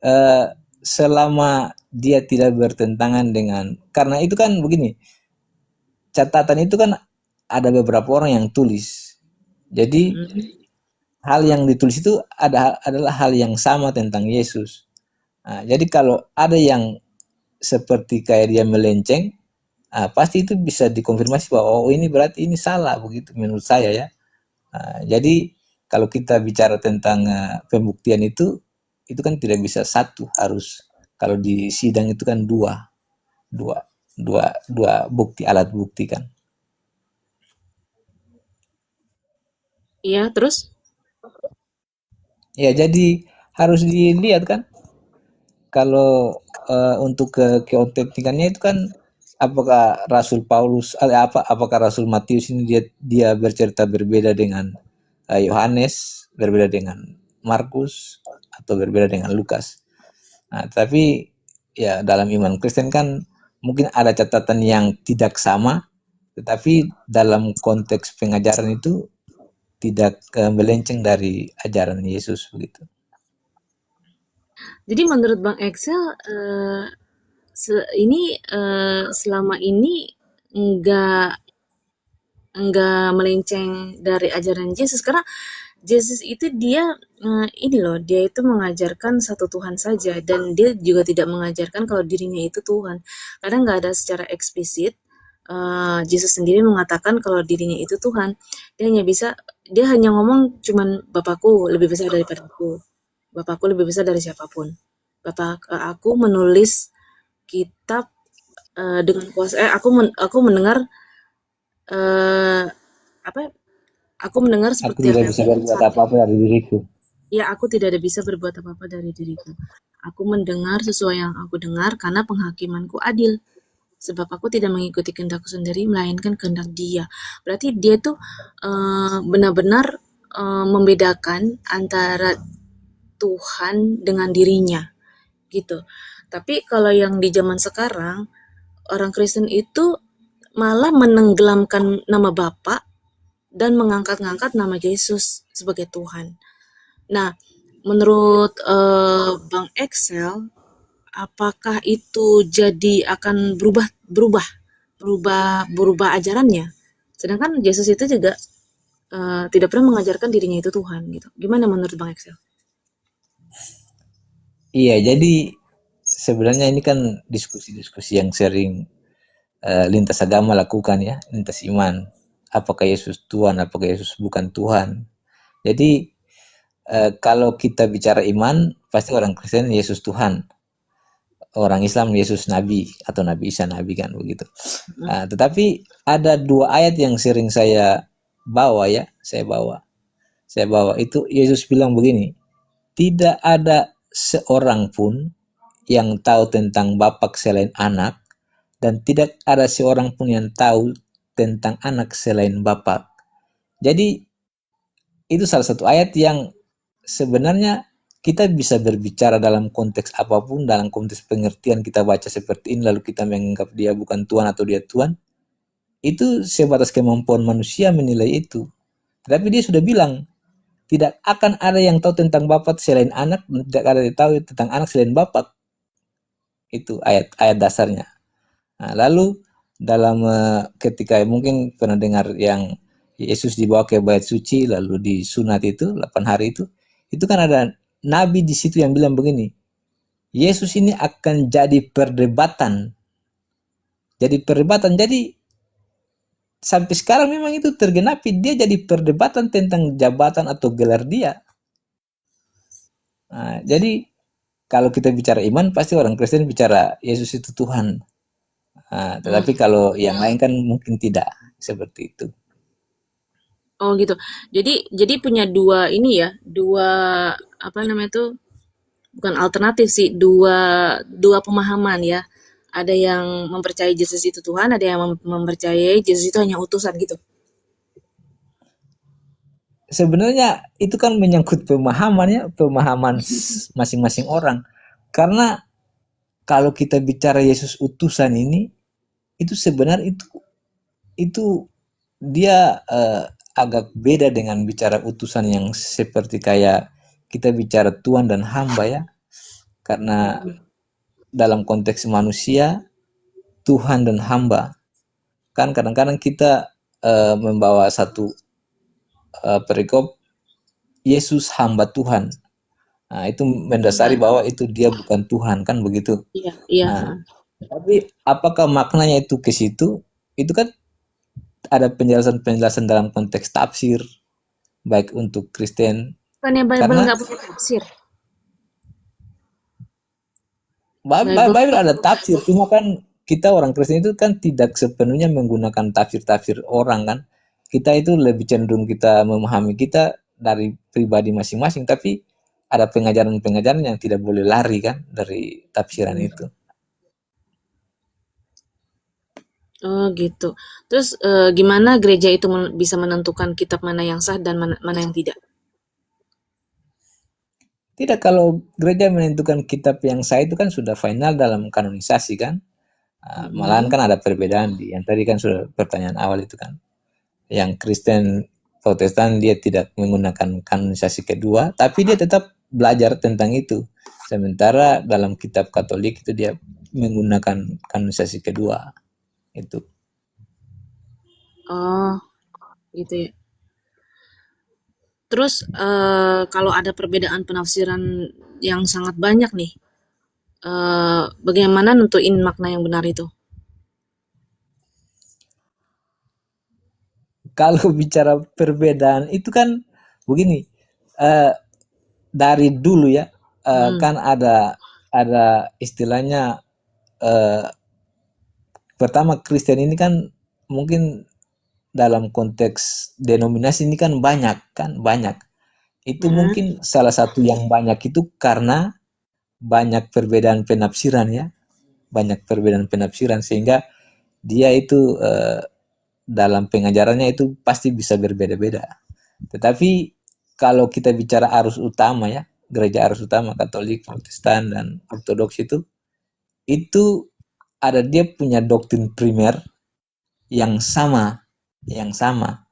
B: eh, selama dia tidak bertentangan dengan, karena itu kan begini, catatan itu kan ada beberapa orang yang tulis. Jadi
A: mm,
B: hal yang ditulis itu adalah hal yang sama tentang Yesus. Jadi kalau ada yang seperti kayak dia melenceng, pasti itu bisa dikonfirmasi bahwa oh ini berarti ini salah begitu menurut saya ya. Jadi kalau kita bicara tentang pembuktian itu kan tidak bisa satu, harus kalau di sidang itu kan dua, dua. dua dua bukti, alat bukti kan.
A: Iya, terus?
B: Ya jadi harus dilihat kan, kalau untuk keotentikannya itu kan, apakah Rasul Paulus, apakah Rasul Matius ini dia bercerita berbeda dengan Yohanes, berbeda dengan Markus, atau berbeda dengan Lukas. Nah, tapi ya dalam iman Kristen kan mungkin ada catatan yang tidak sama, tetapi dalam konteks pengajaran itu tidak melenceng dari ajaran Yesus begitu.
A: Jadi menurut Bang Excel, ini selama ini enggak melenceng dari ajaran Yesus, karena Yesus itu dia ini loh, dia itu mengajarkan satu Tuhan saja, dan dia juga tidak mengajarkan kalau dirinya itu Tuhan. Kadang nggak ada secara eksplisit Yesus sendiri mengatakan kalau dirinya itu Tuhan. Dia hanya ngomong cuman Bapakku lebih besar daripada aku. Bapakku lebih besar dari siapapun. Aku menulis kitab dengan kuasa. Aku mendengar eh apa? Aku mendengar
B: Aku
A: seperti
B: tidak
A: apa yang
B: bisa
A: aku
B: berbuat
A: lihat.
B: apa-apa dari diriku.
A: Ya, aku tidak ada bisa berbuat apa-apa dari diriku. Aku mendengar sesuai yang aku dengar karena penghakimanku adil. Sebab aku tidak mengikuti kehendakku sendiri, melainkan kehendak Dia. Berarti Dia tuh benar-benar membedakan antara Tuhan dengan dirinya, gitu. Tapi kalau yang di zaman sekarang, orang Kristen itu malah menenggelamkan nama Bapa dan mengangkat-ngangkat nama Yesus sebagai Tuhan. Nah, menurut Bang Excel, apakah itu jadi akan berubah ajarannya? Sedangkan Yesus itu juga tidak pernah mengajarkan dirinya itu Tuhan gitu. Gimana menurut Bang Excel?
B: Iya, jadi sebenarnya ini kan diskusi-diskusi yang sering lintas agama lakukan ya, lintas iman. Apakah Yesus Tuhan, apakah Yesus bukan Tuhan. Jadi kalau kita bicara iman, pasti orang Kristen Yesus Tuhan. Orang Islam Yesus Nabi, atau Nabi Isa Nabi kan begitu. Tetapi ada dua ayat yang sering saya bawa ya, saya bawa itu Yesus bilang begini, tidak ada seorang pun yang tahu tentang Bapa selain anak, dan tidak ada seorang pun yang tahu tentang anak selain Bapa. Jadi itu salah satu ayat yang sebenarnya kita bisa berbicara dalam konteks apapun, dalam konteks pengertian kita baca seperti ini lalu kita menganggap dia bukan Tuhan atau dia Tuhan, itu sebatas kemampuan manusia menilai itu. Tetapi dia sudah bilang, tidak akan ada yang tahu tentang Bapa selain anak, dan tidak ada yang tahu tentang anak selain Bapa. Itu ayat dasarnya. Nah, lalu dalam ketika mungkin pernah dengar yang Yesus dibawa ke bait suci lalu disunat itu 8 hari itu kan ada nabi di situ yang bilang begini, Yesus ini akan jadi perdebatan. Jadi sampai sekarang memang itu tergenapi, dia jadi perdebatan tentang jabatan atau gelar dia. Nah, jadi kalau kita bicara iman pasti orang Kristen bicara Yesus itu Tuhan. Nah, tetapi kalau yang lain kan mungkin tidak seperti itu.
A: Oh gitu. Jadi punya dua ini ya, dua apa namanya itu, bukan alternatif sih, dua dua pemahaman ya. Ada yang mempercayai Yesus itu Tuhan, ada yang mempercayai Yesus itu hanya utusan gitu.
B: Sebenarnya itu kan menyangkut pemahaman masing-masing orang. Karena kalau kita bicara Yesus utusan ini, itu sebenarnya itu dia agak beda dengan bicara utusan yang seperti kayak kita bicara Tuhan dan hamba ya. Karena dalam konteks manusia, Tuhan dan hamba. Kan kadang-kadang kita membawa satu perikop Yesus hamba Tuhan. Nah, itu mendasari bahwa itu dia bukan Tuhan kan begitu.
A: Iya, iya.
B: Nah, tapi apakah maknanya itu ke situ? Itu kan ada penjelasan-penjelasan dalam konteks tafsir baik untuk Kristen,
A: Bukannya Bible
B: karena
A: nggak punya tafsir?
B: Bible
A: Bible.
B: ada tafsir, cuma kan kita orang Kristen itu kan tidak sepenuhnya menggunakan tafsir-tafsir orang kan. Kita itu lebih cenderung kita memahami kita dari pribadi masing-masing, tapi ada pengajaran-pengajaran yang tidak boleh lari kan dari tafsiran itu.
A: Oh gitu. Terus gimana gereja itu bisa menentukan kitab mana yang sah dan mana yang tidak?
B: Tidak, kalau gereja menentukan kitab yang sah itu kan sudah final dalam kanonisasi kan. Malahan
A: Mm-mm.
B: kan ada perbedaan di yang tadi kan sudah pertanyaan awal itu kan. Yang Kristen Protestan dia tidak menggunakan kanonisasi kedua, tapi dia tetap belajar tentang itu. Sementara dalam kitab Katolik itu dia menggunakan kanonisasi kedua itu.
A: Oh gitu ya. Terus kalau ada perbedaan penafsiran yang sangat banyak nih, bagaimana nentuin makna yang benar itu?
B: Kalau bicara perbedaan itu kan begini, eh, dari dulu ya
A: Mm.
B: kan ada istilahnya eh, pertama Kristen ini kan mungkin dalam konteks denominasi ini kan banyak. Itu
A: Mm.
B: mungkin salah satu yang banyak itu karena banyak perbedaan penafsiran ya, banyak perbedaan penafsiran sehingga dia itu dalam pengajarannya itu pasti bisa berbeda-beda. Tetapi kalau kita bicara arus utama ya, gereja arus utama Katolik, Protestan dan Ortodoks itu ada dia punya doktrin primer yang sama, yang sama.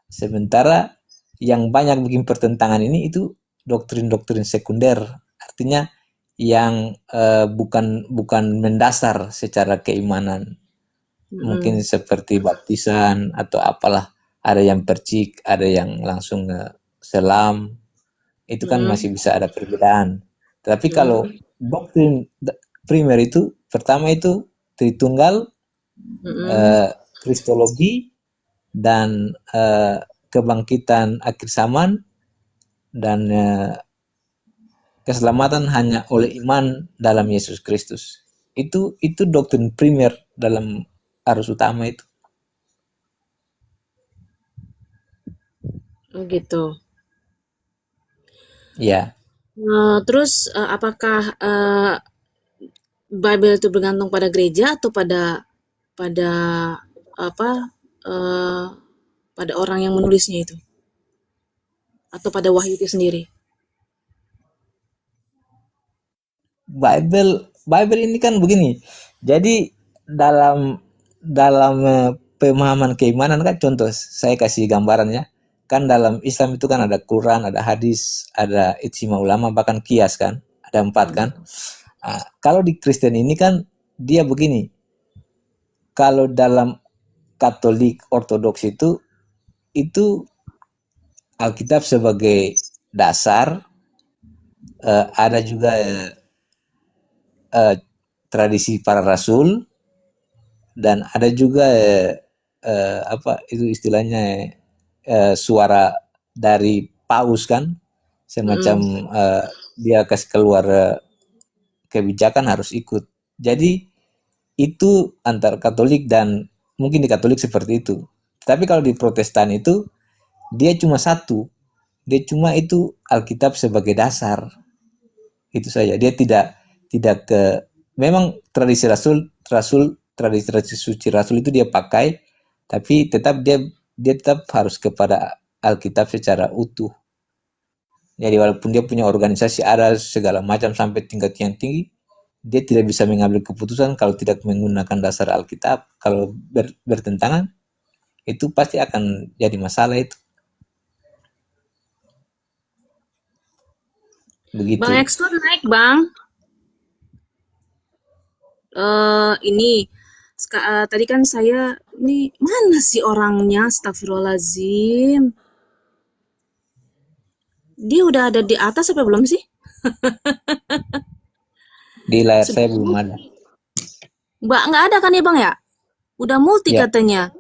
B: Sementara yang banyak bikin pertentangan ini itu doktrin-doktrin sekunder, artinya yang bukan bukan mendasar secara keimanan, mungkin
A: Mm-mm.
B: seperti baptisan atau apalah, ada yang percik, ada yang langsung selam, itu kan
A: Mm-mm.
B: masih bisa ada perbedaan. Tapi kalau
A: Mm-mm.
B: doktrin primer itu pertama itu Tritunggal,
A: Mm-mm.
B: Kristologi, dan kebangkitan akhir zaman, dan keselamatan hanya oleh iman dalam Yesus Kristus. Itu doktrin primer dalam arus utama itu.
A: Oh gitu.
B: Ya,
A: Terus apakah Bible itu bergantung pada gereja atau pada apa eh, pada orang yang menulisnya itu atau pada wahyu itu sendiri?
B: Bible ini kan begini. Jadi dalam dalam pemahaman keimanan kan, contoh saya kasih gambarannya. Kan dalam Islam itu kan ada Quran, ada hadis, ada ijma ulama, bahkan kias kan. Ada empat kan.
A: Mm-mm.
B: Kalau di Kristen ini kan dia begini. Kalau dalam Katolik Ortodoks itu Alkitab sebagai dasar, ada juga eh, tradisi para rasul, dan ada juga apa itu istilahnya, suara dari paus kan, semacam
A: Mm-mm.
B: dia kasih keluar kebijakan harus ikut. Jadi itu antar Katolik, dan mungkin di Katolik seperti itu. Tapi kalau di Protestan itu dia cuma satu, dia cuma itu Alkitab sebagai dasar, itu saja. Dia tidak ke, memang tradisi rasul tradisi suci rasul itu dia pakai, tapi tetap dia tetap harus kepada Alkitab secara utuh. Jadi walaupun dia punya organisasi ada segala macam sampai tingkat yang tinggi, dia tidak bisa mengambil keputusan kalau tidak menggunakan dasar Alkitab. Kalau bertentangan, itu pasti akan jadi masalah itu.
A: Bang
B: Begitu.
A: Ekskor naik bang. Ini tadi kan saya ini mana sih orangnya? Astagfirullahaladzim. Dia udah ada di atas apa belum sih?
B: Di layar
A: Sudah
B: saya belum
A: multi.
B: ada.
A: Mbak nggak ada kan ya bang ya? Udah multi
B: Ya,
A: katanya.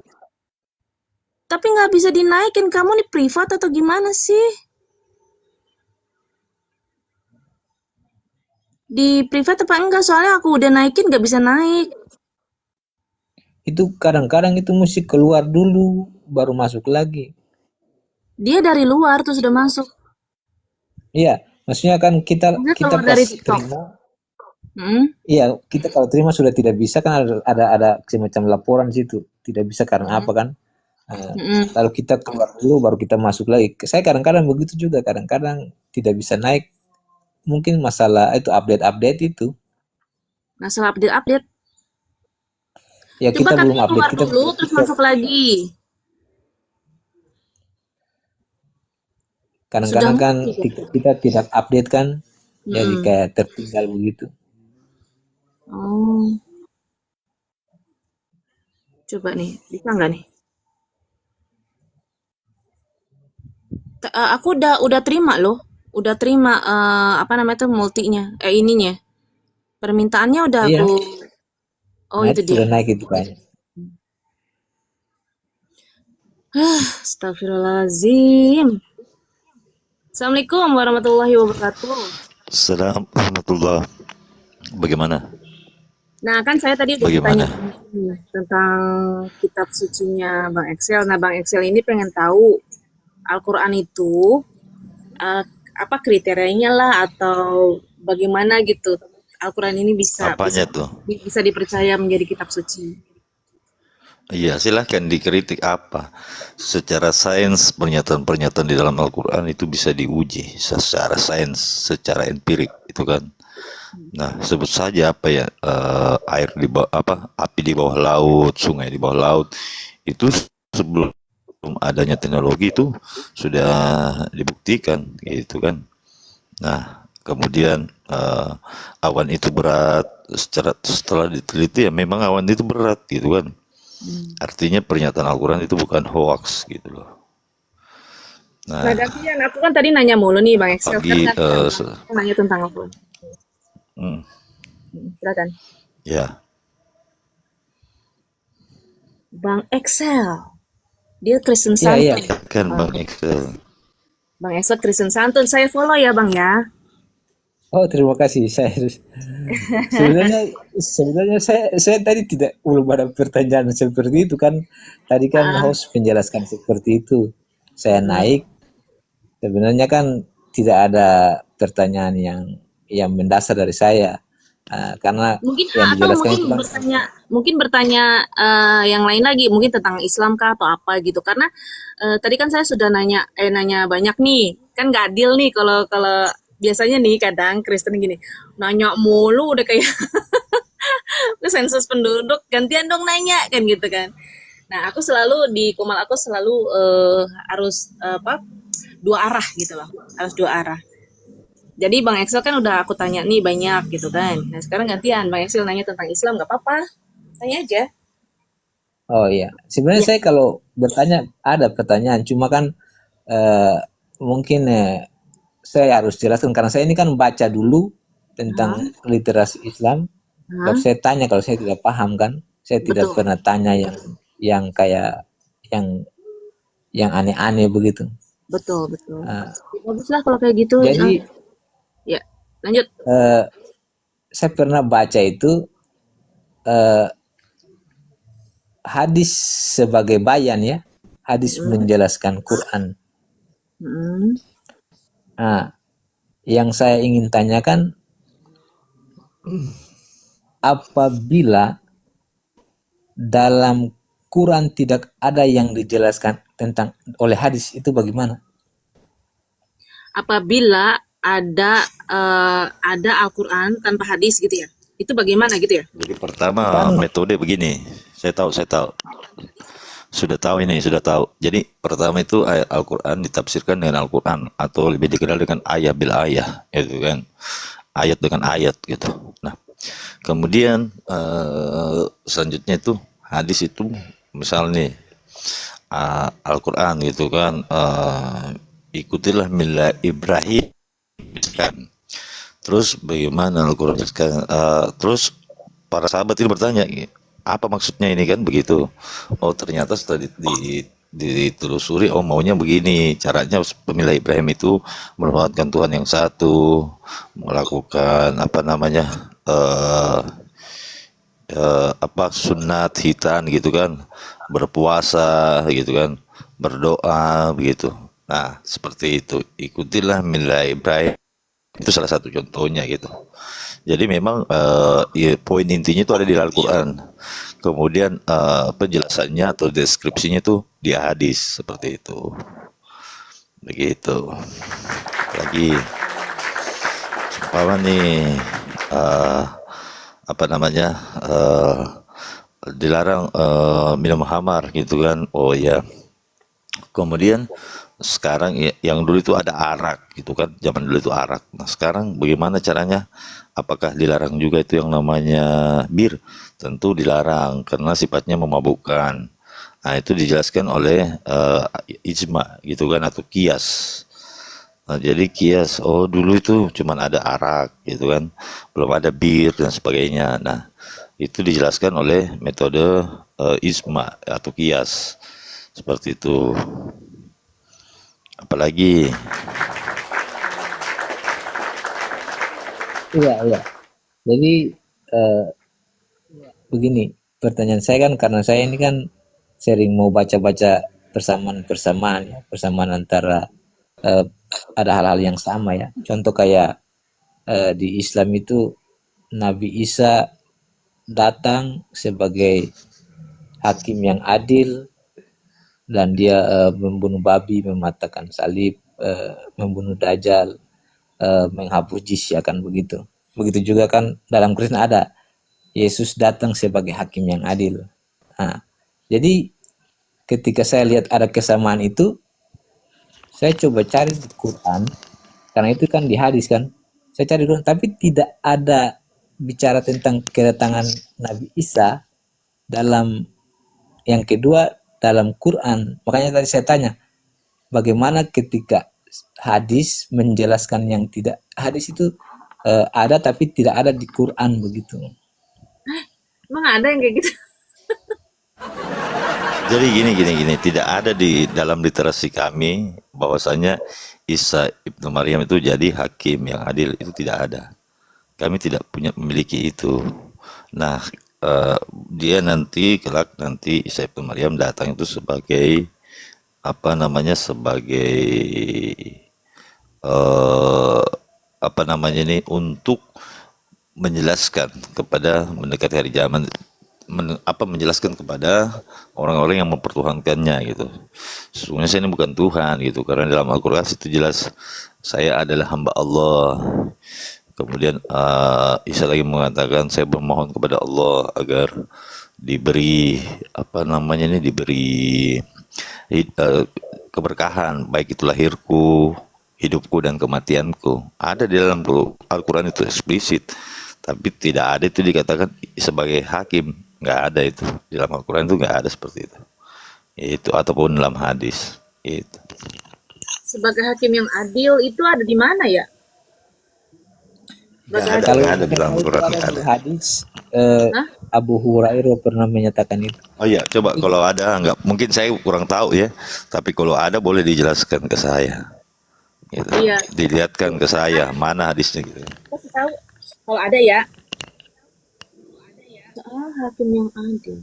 A: Tapi nggak bisa dinaikin. Kamu nih privat atau gimana sih? Di privat apa enggak? Soalnya aku udah naikin nggak bisa naik.
B: Itu kadang-kadang itu mesti keluar dulu baru masuk lagi.
A: Dia dari luar tuh sudah masuk.
B: Iya, maksudnya kan kita
A: Maksudnya
B: kita
A: keluar
B: pas
A: dari TikTok.
B: terima,
A: Hmm?
B: iya kita kalau terima sudah tidak bisa kan ada semacam laporan di situ. Tidak bisa karena
A: Hmm.
B: apa kan? Nah,
A: Hmm.
B: lalu kita keluar dulu baru kita masuk lagi. Saya kadang-kadang begitu juga, kadang-kadang tidak bisa naik. Mungkin masalah itu update-update itu.
A: Masalah update-update.
B: Ya
A: Coba
B: kita belum
A: katanya
B: update,
A: keluar
B: kita
A: dulu terus
B: kita
A: masuk lagi. Sudah
B: kadang-kadang kan
A: mungkin.
B: kita tidak update kan, jadi
A: Hmm.
B: kayak tertinggal begitu.
A: Oh, coba nih, bisa nggak nih? Aku udah terima loh, udah terima apa namanya tuh multinya, ininya. Permintaannya udah
B: Iya,
A: aku. Oh
B: nah
A: itu
B: itu
A: dia.
B: sudah naik itu kan.
A: Astagfirullahaladzim. Assalamualaikum warahmatullahi wabarakatuh.
C: Assalamualaikum warahmatullah. Bagaimana?
A: Nah, kan saya tadi udah
C: Bagaimana?
A: bertanya nih tentang kitab sucinya Bang Excel. Nah, Bang Excel ini pengen tahu Al-Quran itu eh, apa kriterianya lah atau bagaimana gitu Al-Quran ini bisa
C: Apanya
A: bisa
C: tuh?
A: bisa dipercaya menjadi kitab suci.
C: Iya, silahkan dikritik apa. Secara sains, pernyataan-pernyataan di dalam Al-Quran itu bisa diuji secara sains, secara empirik, itu kan. Nah, sebut saja apa ya, air di bawah, api di bawah laut, sungai di bawah laut, itu sebelum adanya teknologi itu sudah dibuktikan, gitu kan. Nah, kemudian awan itu berat, setelah diteliti ya memang awan itu berat, gitu kan. Artinya pernyataan Al-Quran itu bukan hoax gitu loh.
A: Nah,
C: Nah,
A: gantian aku kan tadi nanya mulu nih Bang Excel. Sekarang
C: bagi
A: gantian Bang. Aku nanya tentang Al-Quran. Silakan.
C: ya,
A: Bang Excel. Dia Kristen
B: Iya, iya.
A: Santun.
C: kan Bang Excel.
A: Bang Excel Kristen Santun. Saya follow ya Bang ya.
B: Oh, terima kasih. Saya sebenarnya saya tadi belum ada pertanyaan seperti itu kan. Tadi kan
A: Ah,
B: host menjelaskan seperti itu. Saya
A: mm.
B: naik, sebenarnya kan tidak ada pertanyaan yang mendasar dari saya. Karena
A: Mungkin
B: yang
A: atau
B: dijelaskan
A: mungkin
B: itu kan
A: bertanya yang lain lagi, mungkin tentang Islam kah atau apa gitu. Karena tadi kan saya sudah nanya banyak nih. Kan gak adil nih kalau kalau biasanya nih kadang Kristen gini, nanya mulu udah kayak lu sensus penduduk, gantian dong nanya kan gitu kan. Nah, aku selalu di Komal aku selalu harus apa? Dua arah gitu loh. Harus dua arah. Jadi Bang Excel kan udah aku tanya nih banyak gitu kan. Nah sekarang gantian Bang Excel nanya tentang Islam gak apa-apa. Tanya aja.
B: oh iya. Sebenarnya
A: Iya.
B: saya kalau bertanya ada pertanyaan, cuma kan eh, mungkin saya harus jelaskan karena saya ini kan baca dulu tentang
A: Hah?
B: literasi Islam. Baru
A: Hah?
B: saya tanya kalau saya tidak paham kan, saya tidak
A: Betul.
B: pernah tanya yang kayak yang yang aneh-aneh begitu.
A: Betul, betul.
B: Eh,
A: Ya, baguslah kalau kayak gitu.
B: jadi
A: Ya, lanjut.
B: eh, saya pernah baca itu eh, hadis sebagai bayan ya, hadis
A: Mm-mm.
B: menjelaskan Quran.
A: Mm-mm.
B: Nah, yang saya ingin tanyakan apabila dalam Quran tidak ada yang dijelaskan tentang oleh hadis itu bagaimana?
A: Apabila ada Al-Quran tanpa hadis gitu ya. Itu bagaimana gitu ya?
C: jadi pertama
B: Kan
C: metode begini. Saya tahu. Sudah tahu. Jadi pertama itu ayat Al-Quran ditafsirkan dengan Al-Quran atau lebih dikenal dengan ayat bil ayat, gitu kan. Ayat dengan ayat gitu. Nah, kemudian selanjutnya itu hadis itu misalnya nih Al-Quran gitu kan, ikutilah milah Ibrahim kan. Terus bagaimana Al-Quran sekarang? Terus para sahabat ini bertanya, apa maksudnya ini kan begitu? Oh ternyata setelah ditelusuri, oh maunya begini. Caranya pemilah Ibrahim itu merupakan Tuhan yang satu, melakukan apa namanya sunat hitan gitu kan, berpuasa gitu kan, berdoa begitu. Nah, seperti itu. Ikutilah milai Ibrahim. Itu salah satu contohnya gitu. Jadi memang ya, poin intinya itu ada di Al-Quran. Kemudian penjelasannya atau deskripsinya itu di hadis seperti itu. Begitu. Lagi umpama nih eh, apa namanya dilarang minum khamar gitu kan. Oh ya. Kemudian sekarang yang dulu itu ada arak gitu kan, zaman dulu itu arak. Nah sekarang bagaimana caranya? Apakah dilarang juga itu yang namanya bir? Tentu dilarang karena sifatnya memabukkan. Nah itu dijelaskan oleh ijma gitu kan atau kias. Nah, jadi kias, oh dulu itu cuman ada arak gitu kan, belum ada bir dan sebagainya. Nah itu dijelaskan oleh metode ijma atau kias seperti itu. Apalagi
B: Iya, iya. Jadi eh, begini, pertanyaan saya kan karena saya ini kan sering mau baca-baca persamaan-persamaan ya, persamaan antara eh, ada hal-hal yang sama ya. Contoh kayak di Islam itu Nabi Isa datang sebagai hakim yang adil dan dia membunuh babi, mematahkan salib, membunuh dajjal, menghapus jizya kan begitu. Begitu juga kan dalam Kristen ada Yesus datang sebagai hakim yang adil. Nah, jadi ketika saya lihat ada kesamaan itu, saya coba cari di Quran, karena itu kan di hadis kan. Saya cari Quran, tapi tidak ada bicara tentang kedatangan Nabi Isa dalam yang kedua dalam Quran. Makanya tadi saya tanya, bagaimana ketika hadis menjelaskan yang tidak hadis itu ada tapi tidak ada di Quran begitu.
A: Emang ada yang kayak gitu?
C: jadi gini, tidak ada di dalam literasi kami bahwasanya Isa ibnu Maryam itu jadi hakim yang adil, itu tidak ada. Kami tidak memiliki itu. Nah, dia nanti kelak nanti Isa ibnu Maryam datang itu sebagai apa namanya sebagai eh, apa namanya ini untuk menjelaskan kepada mendekati hari zaman menjelaskan kepada orang-orang yang mempertuhankannya gitu. Sesungguhnya saya ini bukan Tuhan gitu, karena dalam Al-Quran itu jelas saya adalah hamba Allah. Kemudian Isa lagi mengatakan saya bermohon kepada Allah agar diberi apa namanya ini diberi keberkahan baik itu lahirku, hidupku dan kematianku. Ada di dalam Al-Quran itu eksplisit, tapi tidak ada itu dikatakan sebagai hakim, nggak ada itu di dalam Al-Quran, itu nggak ada seperti itu ataupun dalam hadis itu.
A: Sebagai hakim yang adil itu ada di mana ya?
C: Nggak ada,
B: Kalau
C: nggak ada di dalam
B: itu
C: Al-Quran,
B: ada
C: nggak
B: di
C: ada.
B: hadis
A: Hah?
B: Abu Hurairah pernah menyatakan itu.
C: Oh iya, coba kalau ada, nggak mungkin saya kurang tahu ya, tapi kalau ada boleh dijelaskan ke saya gitu.
A: Iya,
C: Dilihatkan ke saya mana hadisnya gitu.
A: kasih tahu kalau ada ya. Soal hakim yang adil.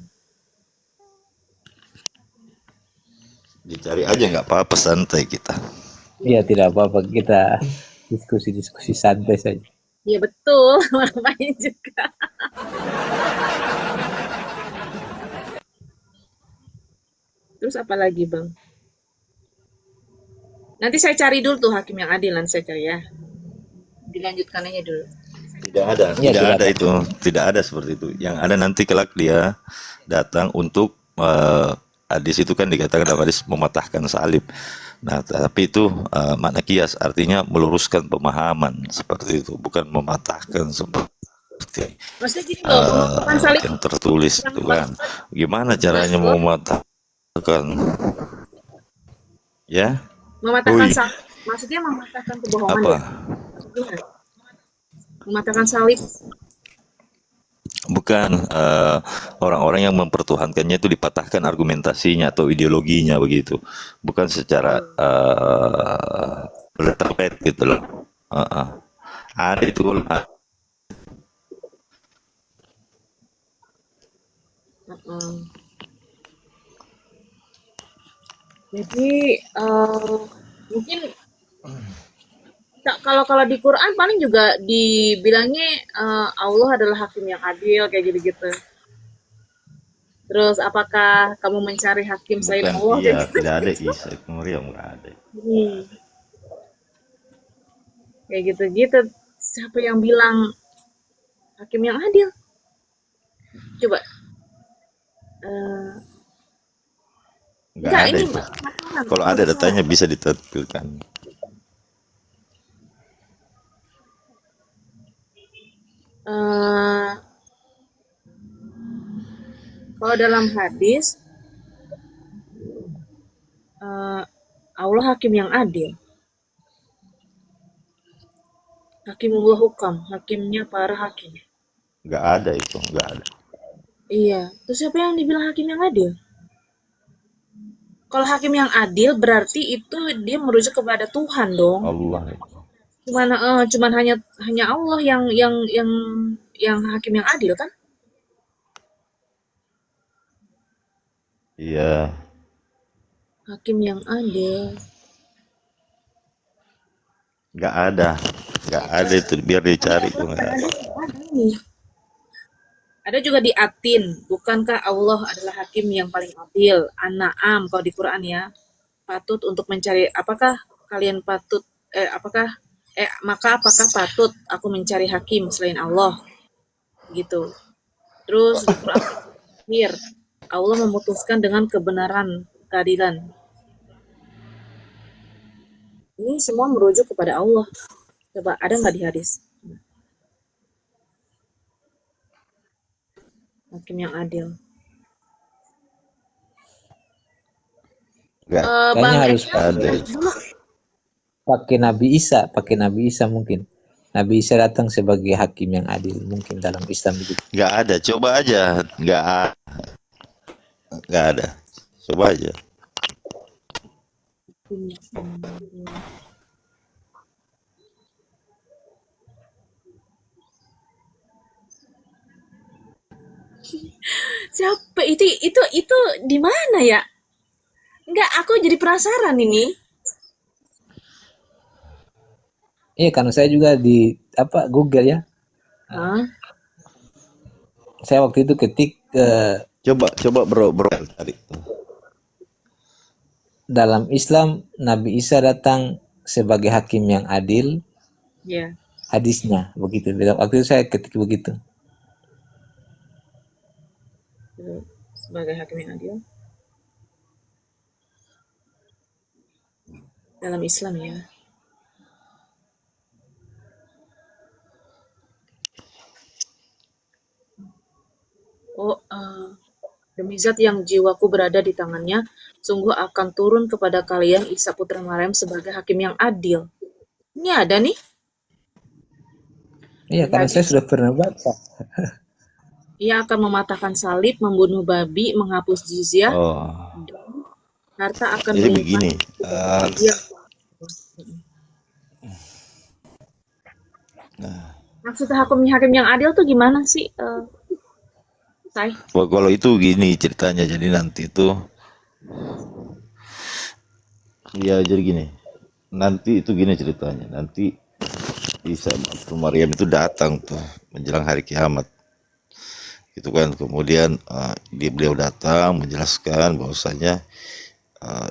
C: Dicari aja nggak apa-apa, santai kita.
B: Iya, tidak apa-apa, kita diskusi-diskusi santai saja.
A: Iya betul, ngapain juga. Terus apa lagi bang? Nanti saya cari dulu tuh hakim yang adil, nanti saya cari ya. Dilanjutkan aja dulu.
C: Tidak ada,
B: Iya,
C: tidak
B: tidak
C: ada
B: apa.
C: itu, tidak ada seperti itu. Yang ada nanti kelak dia datang untuk hadis itu kan dikatakan dalam hadis mematahkan salib. Nah, tapi itu makna kias, artinya meluruskan pemahaman seperti itu, bukan mematahkan seperti
A: Maksudnya gini loh, mematahkan salib
C: yang tertulis itu kan. Gimana caranya mematahkan? Ya,
A: mematahkan
C: Ui,
A: salib. Maksudnya mematahkan kebohongan
C: apa?
A: ya? Maksudnya mematahkan salib.
C: Bukan orang-orang yang mempertuhankannya itu dipatahkan argumentasinya atau ideologinya begitu, bukan secara letterpad gitu loh. Ada itu
A: Heeh. Jadi mungkin kalau kalau di Quran paling juga dibilangnya Allah adalah hakim yang adil kayak gitu-gitu. Terus apakah kamu mencari hakim selain
C: Bukan,
A: Allah kayak
C: iya, tidak ada
A: gitu-gitu.
C: Isa itu Maryam, nggak ada.
A: Kayak gitu-gitu. Siapa yang bilang hakim yang adil? Coba. eh
C: Nggak
A: enggak,
C: ada
A: ini
C: itu.
A: penasaran.
C: Kalau
A: Aku
C: ada
A: penasaran.
C: datanya bisa ditampilkan.
A: eh Kalau dalam hadis, eh Allah hakim yang adil. Hakimullah hukam, hakimnya para hakim.
C: Nggak ada itu, nggak ada.
A: Iya, terus siapa yang dibilang hakim yang adil? Kalau hakim yang adil berarti itu dia merujuk kepada Tuhan dong.
C: Allah itu.
A: Cuman hanya hanya Allah yang hakim yang adil kan?
C: Iya,
A: Hakim yang adil.
C: nggak ada. Nggak ada itu, biar dicari itu nggak ada.
A: Ada nih. Ada juga di Atin, bukankah Allah adalah hakim yang paling adil? An-Na'am kalau di Quran ya. Patut untuk mencari apakah kalian patut apakah apakah patut aku mencari hakim selain Allah? Gitu. Terus di Quran akhir Allah memutuskan dengan kebenaran, keadilan. Ini semua merujuk kepada Allah. Coba ada nggak di hadis? Hakim yang adil.
C: Nggak
B: Kayaknya
A: Bang
B: harus
A: Eka,
C: ada itu.
A: dulu
B: pakai Nabi Isa mungkin. Nabi Isa datang sebagai hakim yang adil mungkin dalam Islam begitu.
C: Nggak ada. Coba aja. Nggak ada. Coba aja.
A: hakim yang adil. Siapa itu di mana ya? Enggak, aku jadi penasaran ini.
B: Iya, karena saya juga di Google ya.
A: Hah?
B: Saya waktu itu ketik
C: Coba bro tadi.
B: dalam Islam Nabi Isa datang sebagai hakim yang adil,
A: Ya.
B: hadisnya begitu. Waktu itu saya ketik begitu.
A: Sebagai hakim yang adil dalam Islam ya. Demi zat yang jiwaku berada di tangannya, sungguh akan turun kepada kalian Isa putra Maryam sebagai hakim yang adil. Ini ada nih
B: Iya,
A: di
B: karena saya
A: hadis.
B: sudah pernah baca.
A: Ia akan mematahkan salib, membunuh babi, menghapus jizyah,
C: Oh,
A: dan harta akan
C: jadi
A: melimpah
C: begini.
A: kepada dia. Maksud hakim yang adil tuh gimana sih, Say?
C: Kalau itu gini ceritanya. Jadi nanti itu, ya jadi gini. Nanti itu gini ceritanya. Nanti Isa Maryam itu datang tuh menjelang hari kiamat. Gitu kan. Kemudian beliau datang menjelaskan bahwasanya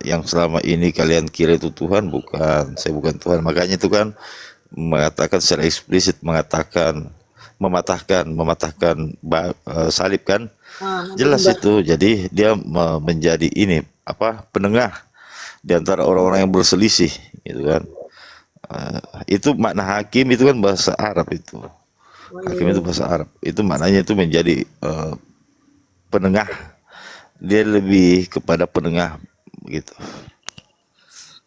C: yang selama ini kalian kira itu Tuhan, bukan. Saya bukan Tuhan. Makanya itu kan mengatakan secara eksplisit, mematahkan salib kan, jelas
A: Membunuh
C: itu. Jadi dia menjadi ini penengah di antara orang-orang yang berselisih, gitu kan. Itu makna hakim itu kan bahasa Arab itu. Hakim itu bahasa Arab. Itu maknanya itu menjadi penengah. Dia lebih kepada penengah gitu.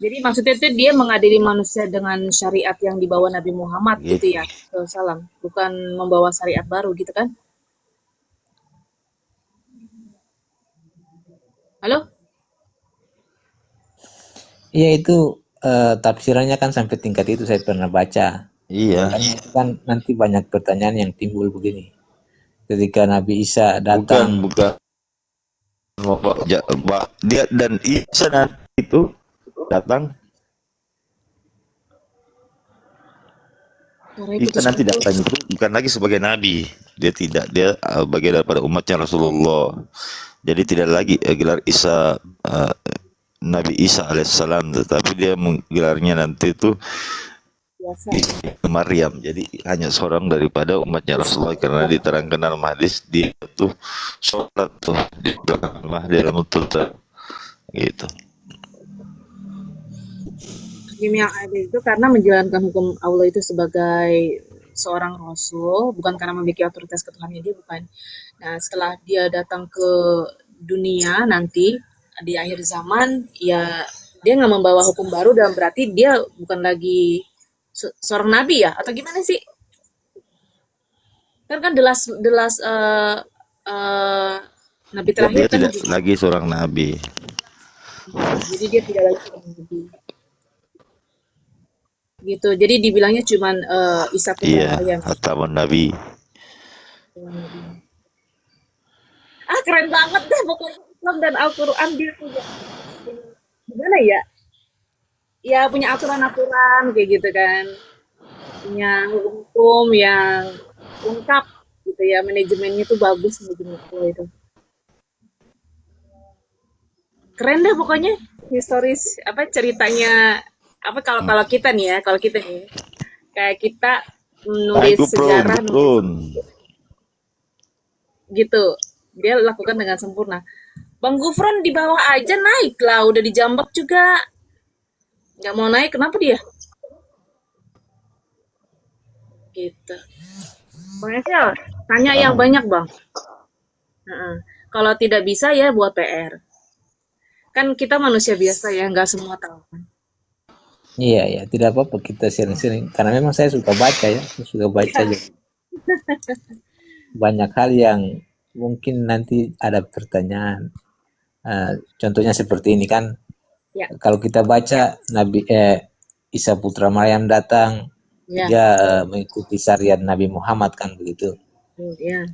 A: Jadi maksudnya itu dia mengadili manusia dengan syariat yang dibawa Nabi Muhammad gitu ya, salam. Bukan membawa syariat baru gitu kan? Halo?
B: Iya, itu tafsirannya kan sampai tingkat itu saya pernah baca.
C: Iya.
B: Kan nanti banyak pertanyaan yang timbul begini. Ketika Nabi Isa datang,
C: Bukan Dia dan Isa nanti itu datang,
A: Suaranya
C: Isa nanti
A: putus-putus.
C: datang itu bukan lagi sebagai nabi. Dia bagian daripada umatnya Rasulullah. Jadi tidak lagi gelar Isa Nabi Isa alaihissalam, tetapi dia menggelarnya nanti itu
A: Biasa.
C: Maryam. Jadi hanya seorang daripada umatnya Rasulullah, karena diterangkan dalam hadis dia tuh sholat tuh di belakang rumah di dalam tutup gitu.
A: Hakim yang adil itu karena menjalankan hukum Allah itu sebagai seorang rasul, bukan karena memiliki otoritas ketuhanannya, dia bukan. Nah, setelah dia datang ke dunia nanti di akhir zaman, ya dia nggak membawa hukum baru dan berarti dia bukan lagi seorang nabi ya, atau gimana sih? Kan delas nabi
C: Dia
A: terakhir kan
C: tidak
A: Nabi Muhammad.
C: lagi seorang nabi.
A: Jadi dia tidak lagi seorang nabi. Gitu. Jadi dibilangnya cuman Isa putra
C: Iya,
A: Maryam.
C: atau nabi.
A: Ah, keren banget deh pokoknya Islam dan Al-Quran dia punya gimana ya? Ya punya aturan-aturan kayak gitu kan. Punya hukum yang lengkap gitu ya. Manajemennya itu bagus manajemen Allah itu. Keren deh pokoknya historis apa ceritanya apa kalau kalau kita nih ya, kalau kita nih kayak kita menulis
C: Gufron,
A: sejarah nulis
C: Gufron.
A: gitu. Dia lakukan dengan sempurna. Bang Gufron di bawah aja naik lah, udah dijambak juga. Nggak mau naik, kenapa dia? Gitu. Bang Esel, tanya yang banyak bang. Heeh. Kalau tidak bisa ya buat PR. Kan kita manusia biasa ya, nggak semua tahu kan.
B: Iya, ya, tidak apa-apa kita sharing-sharing. Karena memang saya suka baca ya, saya suka baca juga. Banyak hal yang mungkin nanti ada pertanyaan. Contohnya seperti ini kan,
A: Ya,
B: kalau kita baca Nabi Isa putra Maryam datang,
A: ya,
B: dia mengikuti syariat Nabi Muhammad kan begitu.
A: ya.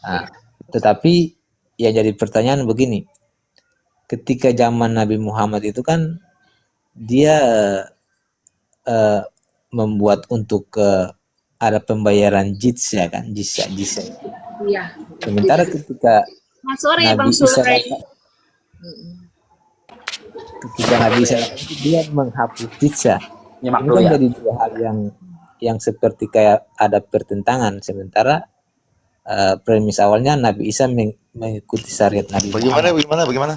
B: Nah, tetapi yang jadi pertanyaan begini, ketika zaman Nabi Muhammad itu kan dia membuat untuk ada pembayaran jizya kan, jizya.
A: Iya.
B: Sementara ketika
A: Selamat sore Bang
B: Nabi Isa
A: Sulai.
B: datang, dia menghapus jizya.
D: Nyimak
B: Ini
D: dulu
B: kan
D: ya.
B: jadi dua hal yang seperti kayak ada pertentangan. Sementara premis awalnya Nabi Isa mengikuti syariat Nabi Muhammad.
C: Bagaimana?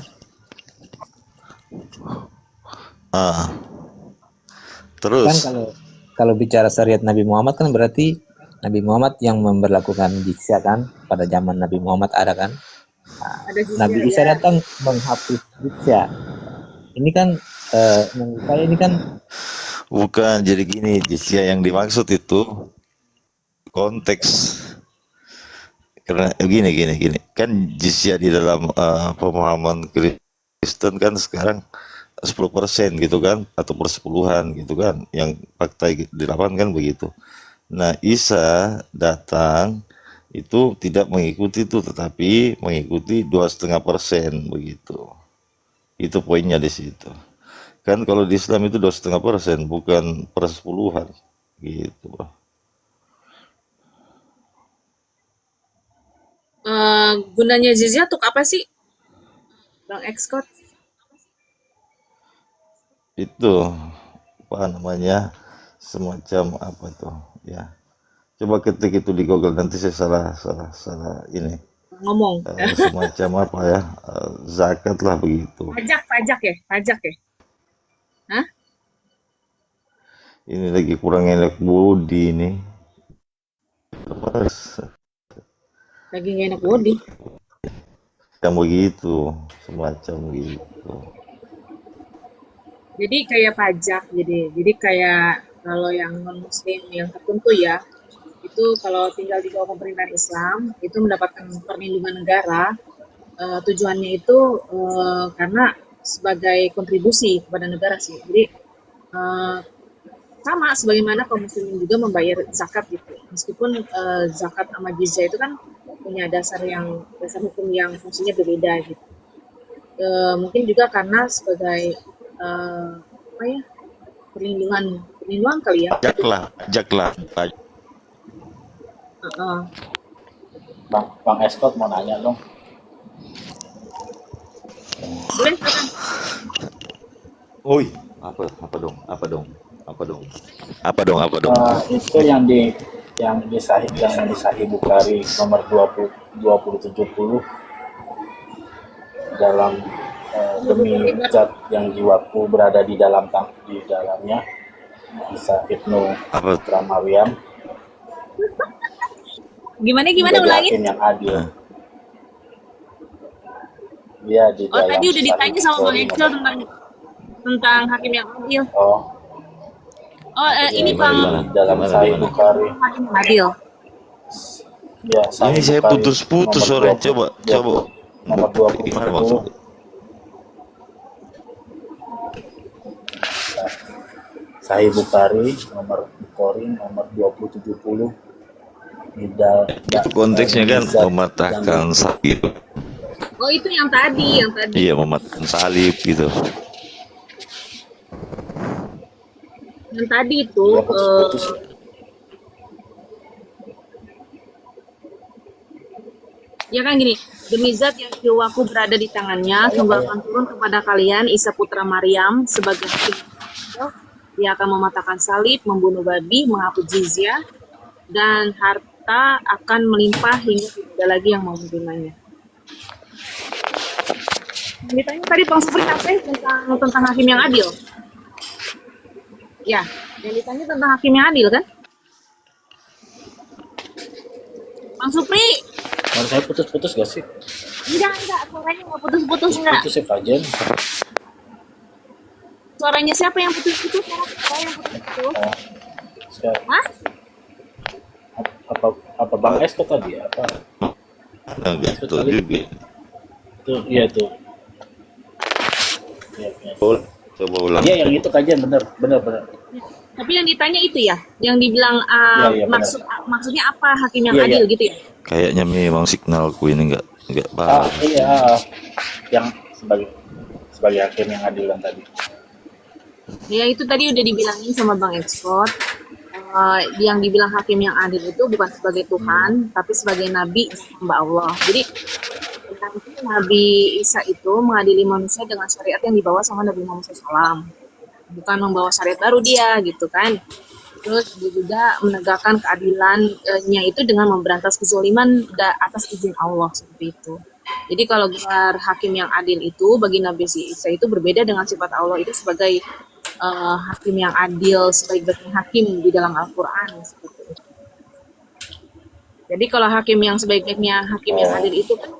C: Ah,
B: Kan
C: terus
B: kalau bicara syariat Nabi Muhammad kan berarti Nabi Muhammad yang memberlakukan jizya kan, pada zaman Nabi Muhammad ada kan.
A: Ada jizya
B: Nabi Isa
A: ya.
B: datang menghapus jizya. Ini kan menurut saya ini kan
C: bukan, jadi gini, jizya yang dimaksud itu konteks, karena gini. Kan jizya di dalam pemahaman Kristen kan sekarang 10% gitu kan, atau persepuluhan gitu kan, yang fakta di lapangan kan begitu. Nah, Isa datang itu tidak mengikuti itu, tetapi mengikuti 2,5% begitu. Itu poinnya di situ. Kan kalau di Islam itu 2,5%, bukan persepuluhan gitu, Bro.
A: Gunanya jizya untuk apa sih Bang Excott?
C: Itu apa namanya, semacam apa tuh ya, coba ketik itu di Google, nanti saya salah ini,
A: Ngomong.
C: semacam apa ya, zakat lah begitu.
A: Pajak ya? Hah?
C: Ini lagi kurang enak body nih.
A: Lagi nggak enak body.
C: Yang begitu, semacam gitu.
A: Jadi kayak pajak, jadi kayak kalau yang non muslim yang tertentu ya, itu kalau tinggal di bawah pemerintahan Islam itu mendapatkan perlindungan negara. Tujuannya itu karena sebagai kontribusi kepada negara sih. Jadi sama sebagaimana kaum muslimin juga membayar zakat gitu. Meskipun zakat sama jizya itu kan punya dasar hukum yang fungsinya berbeda gitu. Mungkin juga karena sebagai apa ya, perlindungan perlindungan kali ya.
C: Jaklah.
A: Heeh.
D: Bang Escort mau nanya dong.
A: Boleh silakan.
C: Oi, apa dong?
D: Itu yang di Sahih Bukhari nomor 2070 dalam demi zat yang jiwaku berada di dalamnya, Isa Ibnu
C: Apa?
D: Putra Maryam
A: Gimana
D: menjadi
A: ulangin?
D: hakim yang adil. Dia di
A: Oh,
D: dalam
A: tadi udah
D: Sahih
A: ditanya sama Bang
D: Bukhari
A: Excel
D: nomor-
A: tentang hakim yang adil.
D: Oh,
A: Oh, ini
C: Gimana,
A: Bang
C: gimana?
D: dalam Sahih
C: Gimana?
D: Bukhari.
A: hakim yang adil.
D: Ya, Sahih
C: Ini saya
D: Bukhari
C: putus-putus
D: nomor
C: suaranya.
D: 20
C: Coba.
D: nomor
C: Gimana
D: 20.
C: maksudnya?
D: Sahih Bukhari nomor 2070
C: Itu konteksnya kan mematahkan salib.
A: Oh, itu yang tadi.
C: Iya, mematahkan salib gitu.
A: Yang tadi itu
D: Ya, putus-putus.
A: ya kan gini, demi zat yang jiwaku berada di tangannya, sungguh akan turun kepada kalian Isa putra Maryam sebagai hakim. Dia akan mematahkan salib, membunuh babi, menghapus jizyah, dan harta akan melimpah hingga tidak ada lagi yang mau menerimanya. Ditanya tadi Bang Sufri apa ya tentang hakim yang adil? Ya, yang ditanya tentang hakim yang adil kan? Bang Supri,
D: Menurut saya putus-putus gak sih?
A: enggak, suaranya nggak putus-putus enggak.
D: Putus ya Fajen.
A: Suaranya siapa yang putus-putus? Suara saya yang putus-putus.
D: Oh, saya-
A: Hah?
D: apa Bang Esko tadi? Apa
C: Enggak betul juga.
D: itu? Iya tuh. Iya.
C: Coba ulang.
D: Iya, yang itu kajian bener.
A: Tapi yang ditanya itu ya, yang dibilang
D: Iya, benar.
A: maksudnya apa hakim yang
D: Iya,
A: adil
D: iya.
A: gitu ya?
C: Kayaknya memang signalku ini enggak
D: Ah,
C: bagus.
D: iya. Yang sebagai hakim yang adil yang tadi.
A: Ya itu tadi udah dibilangin sama Bang Export. Yang dibilang hakim yang adil itu bukan sebagai Tuhan, tapi sebagai Nabi dan hamba Allah. Jadi nanti Nabi Isa itu mengadili manusia dengan syariat yang dibawa sama Nabi Muhammad SAW. Bukan membawa syariat baru dia gitu kan. Terus dia juga menegakkan keadilannya itu dengan memberantas kezaliman atas izin Allah seperti itu. Jadi kalau gelar hakim yang adil itu bagi Nabi Isa itu berbeda dengan sifat Allah itu sebagai hakim yang adil, sebaik-baiknya hakim di dalam Al-Quran seperti itu. Jadi kalau hakim yang sebaik-baiknya hakim yang adil itu kan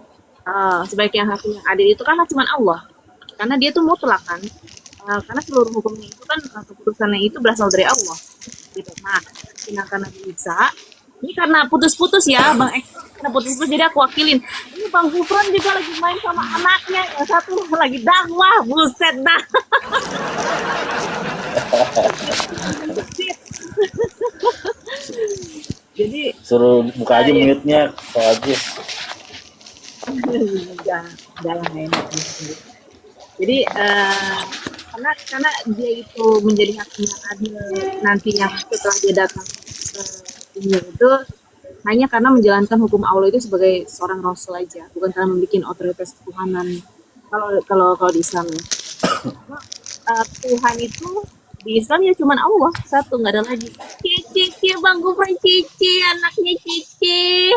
A: sebaiknya hakim yang adil itu kan cuma Allah, karena dia tuh mutlak kan. Karena seluruh hukumnya itu kan keputusannya itu berasal dari Allah gitu. Nah, tindakan Nabi Isa ini karena putus-putus ya Bang Ek, karena putus-putus jadi aku wakilin. Ini Bang Gufron juga lagi main sama anaknya, yang satu lagi dakwah, buset dah. Jadi
D: Suruh buka aja mute-nya, Pak Ajis.
A: jangan enak. Jadi karena dia itu menjadi hakim yang adil nanti yang setelah dia datang ke dunia itu hanya karena menjalankan hukum Allah itu sebagai seorang rasul aja, bukan karena membuat otoritas ketuhanan. Kalau di Islam ya. Tuhan itu di Islam ya cuman Allah satu, nggak ada lagi. Cici Bang Gufran, Cici anaknya Cici.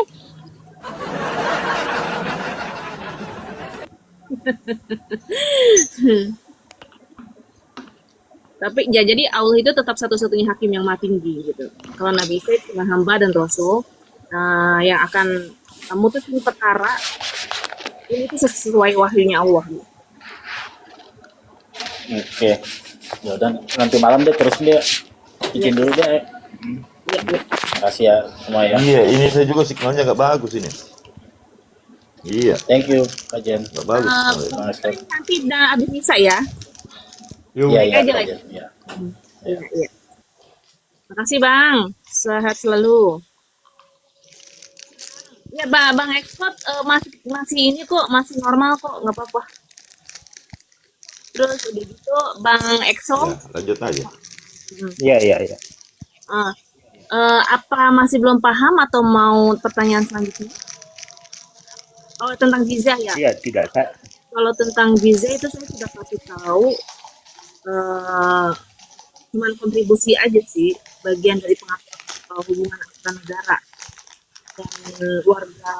A: Tapi ya jadi Allah itu tetap satu-satunya hakim yang maha tinggi gitu. Kalau Nabi Isa cuma hamba dan rasul yang akan memutuskan perkara ini itu sesuai wahyunya Allah.
D: Oke. Ya udah, nanti malam deh terus dia izin dulu deh.
A: Iya.
D: Makasih ya semua ya.
C: Iya, ini saya juga signalnya nggak bagus ini. Iya,
D: Thank you, Kajen.
C: nggak bagus.
A: Nanti udah habis Isa ya.
D: Iya,
A: aja
D: Kajen.
A: lagi.
D: Iya.
A: Iya. Makasih Bang, sehat selalu. Ya Bang Export masih ini kok, masih normal kok, nggak apa-apa. Terus udah gitu Bang Exo,
C: Ya, lanjut aja.
D: Iya, iya, iya.
A: eh, apa masih belum paham atau mau pertanyaan selanjutnya? Oh, tentang Giza ya.
D: Iya, tidak.
A: Kalau tentang Giza itu saya sudah kasih tahu, eh, cuman kontribusi aja sih, bagian dari pengatur hubungan antar negara dan warga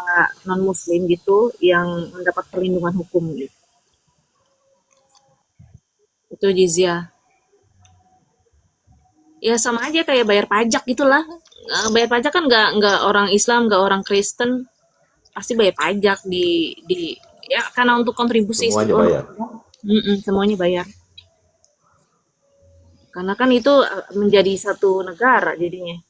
A: non Muslim gitu yang mendapat perlindungan hukum gitu. Itu jizya. Ya sama aja kayak bayar pajak gitulah. Bayar pajak kan nggak orang Islam, nggak orang Kristen pasti bayar pajak di ya karena untuk kontribusi
C: Semuanya
A: untuk
C: bayar.
A: semuanya bayar. Karena kan itu menjadi satu negara jadinya.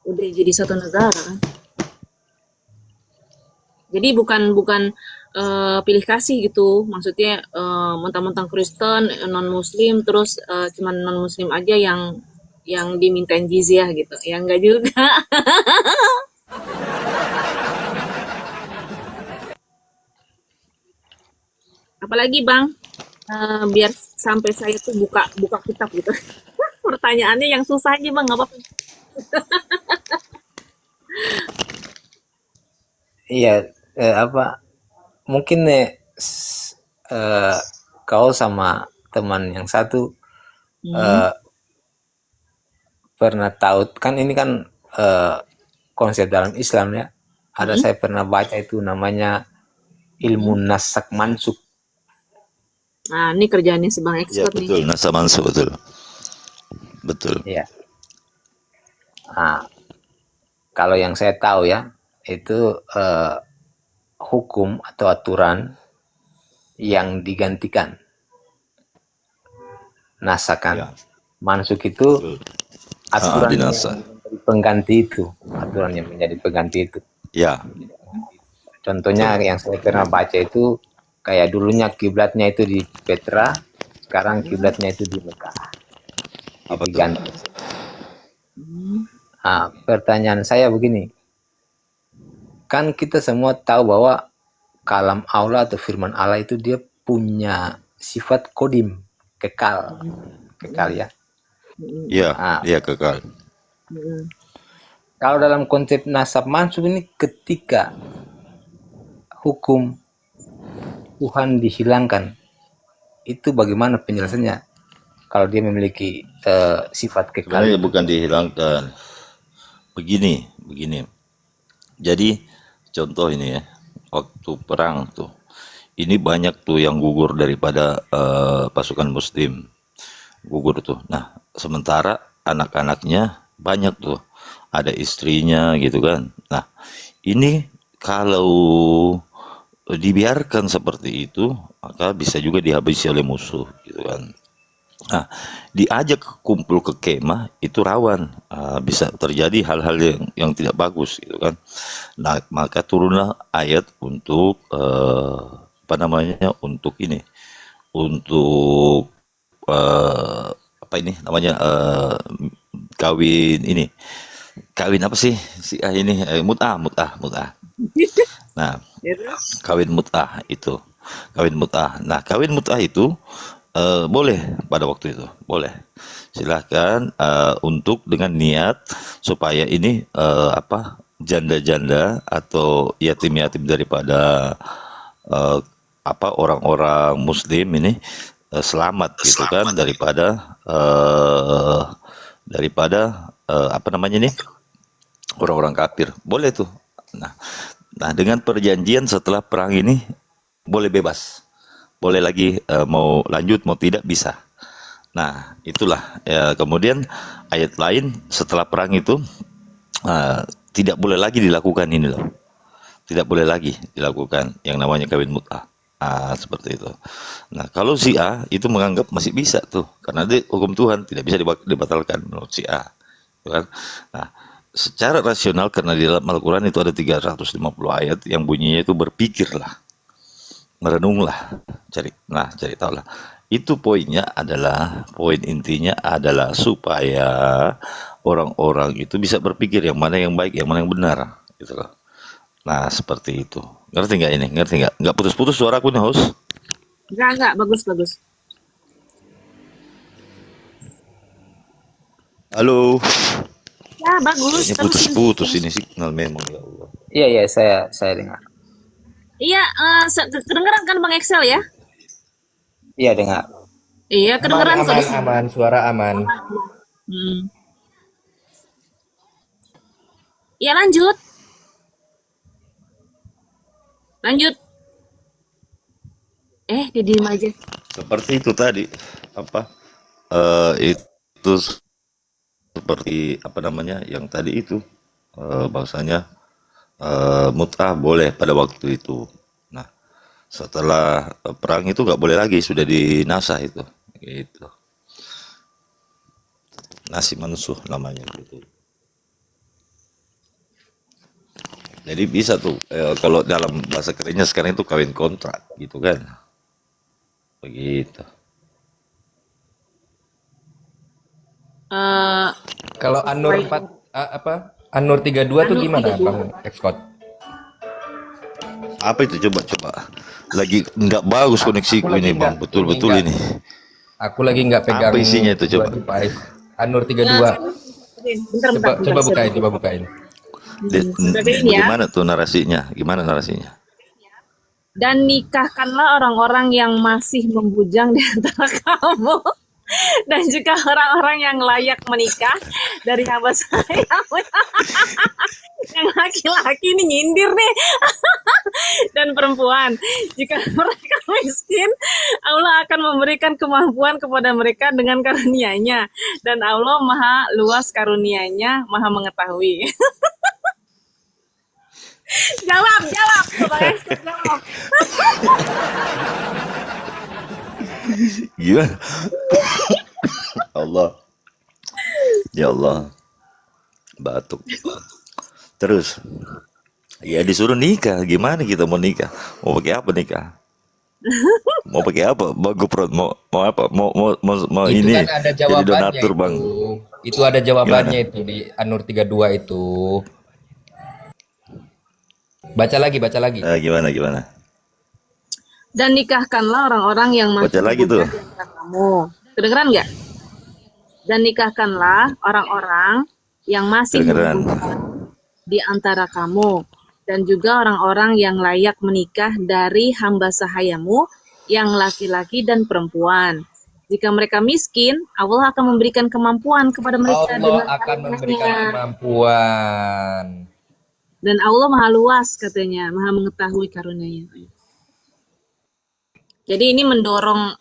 A: Udah jadi satu negara kan. Jadi bukan bukan pilih kasih gitu. Maksudnya mentang-mentang Kristen, non Muslim, terus cuman non Muslim aja yang dimintain jizyah gitu. Ya enggak juga. Apalagi Bang, biar sampai saya tuh buka buka kitab gitu. Pertanyaannya yang susah aja Bang, nggak apa-apa.
B: Iya, apa mungkin kau sama teman yang satu
A: Hmm.
B: pernah tahu kan ini kan konsep dalam Islam ya. Ada
A: Hmm.
B: saya pernah baca itu namanya ilmu nasak mansuk.
A: Nah, ini kerjaannya si Bang
C: Ya,
A: Expert nih.
C: betul. Nasa mansuk, betul. Betul.
B: Ya. Nah, kalau yang saya tahu ya itu hukum atau aturan yang digantikan. Nasakan.
C: Ya,
B: Mansuk itu
C: betul.
B: aturan yang
C: Dinasa.
B: menjadi pengganti itu. Aturan yang menjadi pengganti itu.
C: Ya,
B: Contohnya yang saya pernah baca itu kayak dulunya kiblatnya itu di Petra, sekarang kiblatnya itu di Mekah.
C: apa tuh?
B: Diganti. Nah, pertanyaan saya begini, kan kita semua tahu bahwa kalam Allah atau firman Allah itu dia punya sifat kodim, kekal, kekal ya.
C: Ya,
B: Ah.
C: ya kekal.
B: Kalau dalam konsep nasab mansub ini ketika hukum Tuhan dihilangkan, itu bagaimana penjelasannya? Kalau dia memiliki sifat kekal,
C: Sebenarnya bukan dihilangkan. Begini. Jadi contoh ini ya, waktu perang tuh, ini banyak tuh yang gugur daripada pasukan Muslim, gugur tuh. Nah, sementara anak-anaknya banyak tuh, ada istrinya gitu kan. Nah, ini kalau dibiarkan seperti itu, maka bisa juga dihabisi oleh musuh gitu kan. Nah, diajak kumpul ke kemah itu rawan, bisa terjadi hal-hal yang tidak bagus gitu kan. Nah, maka turunlah ayat untuk apa namanya, untuk ini, untuk apa ini namanya, kawin ini, kawin apa sih si ini, mut'ah. Nah, kawin mut'ah itu, kawin mut'ah. Nah, kawin mut'ah itu boleh pada waktu itu, boleh. Silahkan untuk dengan niat supaya ini apa, janda-janda atau yatim-yatim daripada apa, orang-orang Muslim ini selamat gitu kan, daripada apa namanya nih, orang-orang kafir. Boleh tuh. Nah, dengan perjanjian setelah perang ini boleh bebas. Boleh lagi mau lanjut mau tidak bisa. Nah, itulah ya. Kemudian ayat lain setelah perang itu tidak boleh lagi dilakukan ini loh. Tidak boleh lagi dilakukan yang namanya kawin mut'ah. Seperti itu. Nah, kalau Syiah itu menganggap masih bisa tuh, karena dia hukum Tuhan tidak bisa dibatalkan menurut Syiah. Kan? Nah, secara rasional karena di dalam Al-Quran itu ada 350 ayat yang bunyinya itu berpikirlah, merenunglah, cari tahu lah. Itu poinnya adalah, poin intinya adalah supaya orang-orang itu bisa berpikir yang mana yang baik, yang mana yang benar, gitu loh. Nah, seperti itu. Ngerti nggak ini? Ngerti nggak? Nggak putus-putus suaraku nih, host?
A: Enggak, bagus.
C: Halo.
A: Ya, bagus.
C: Kayaknya
A: Terusin.
C: putus-putus ini signal memang ya Allah.
B: Iya, saya dengar.
A: Iya, kedengeran kan Bang Excel ya?
B: Iya, dengar.
A: Iya, kedengeran kok di sini.
E: Aman, suara aman.
A: Hmm. Ya, lanjut. Dia diem aja.
C: Seperti itu tadi apa itu seperti apa namanya yang tadi itu bahwasanya mut'ah boleh pada waktu itu. Nah, setelah perang itu nggak boleh lagi, sudah dinasah itu. Gitu. Nasi mansuh namanya gitu. Jadi bisa tuh kalau dalam bahasa kerennya sekarang itu kawin kontrak gitu kan. Begitu.
A: Eh,
E: Kalau Anur
A: sesuai
E: 4 Anur 32 tuh
A: Anur
E: gimana
A: 32.
E: Bang Ekskot?
C: Apa itu coba. Lagi nggak bagus koneksiku
E: lagi
C: ini bang,
E: nggak-
C: betul-betul
E: nggak-
C: ini.
E: Aku lagi nggak pegang
C: Apa isinya itu,
E: dua
C: coba?
E: device. Anur
A: Ya,
E: 32.
A: bentar,
E: Coba bukain,
A: saya
E: coba bukain.
A: Seperti ini ya.
C: Gimana tuh narasinya? Gimana narasinya?
A: Dan nikahkanlah orang-orang yang masih membujang di antara kamu. Dan juga orang-orang yang layak menikah dari hamba saya. Yang laki-laki ini nyindir nih. Dan perempuan. Jika mereka miskin, Allah akan memberikan kemampuan kepada mereka dengan karunia-Nya. Dan Allah maha luas karunia-Nya, maha mengetahui. Jawab. Bang Esther, jawab.
C: Gimana? Allah. Ya Allah. Batuk. Terus. Ya disuruh nikah. Gimana kita mau nikah? Mau pakai apa nikah? Mau pakai apa? Mau GoPro? Mau apa? Mau
E: Itu
C: ini.
E: kan ada
C: Jadi
E: jawabannya
C: donatur bang.
E: Itu ada jawabannya itu di Anur 32 itu. Baca lagi.
C: Gimana?
A: Dan nikahkanlah orang-orang yang masih
C: Baca lagi tuh.
A: membujang di antara kamu. Kedengeran nggak? Dan nikahkanlah orang-orang yang masih
C: Kedengeran.
A: membujang di antara kamu. Dan juga orang-orang yang layak menikah dari hamba sahayamu yang laki-laki dan perempuan. Jika mereka miskin, Allah akan memberikan kemampuan kepada mereka
E: Allah
A: dengan
E: akan memberikan
A: karunia-Nya.
E: kemampuan.
A: Dan Allah maha luas katanya, maha mengetahui karunia-Nya. Jadi ini mendorong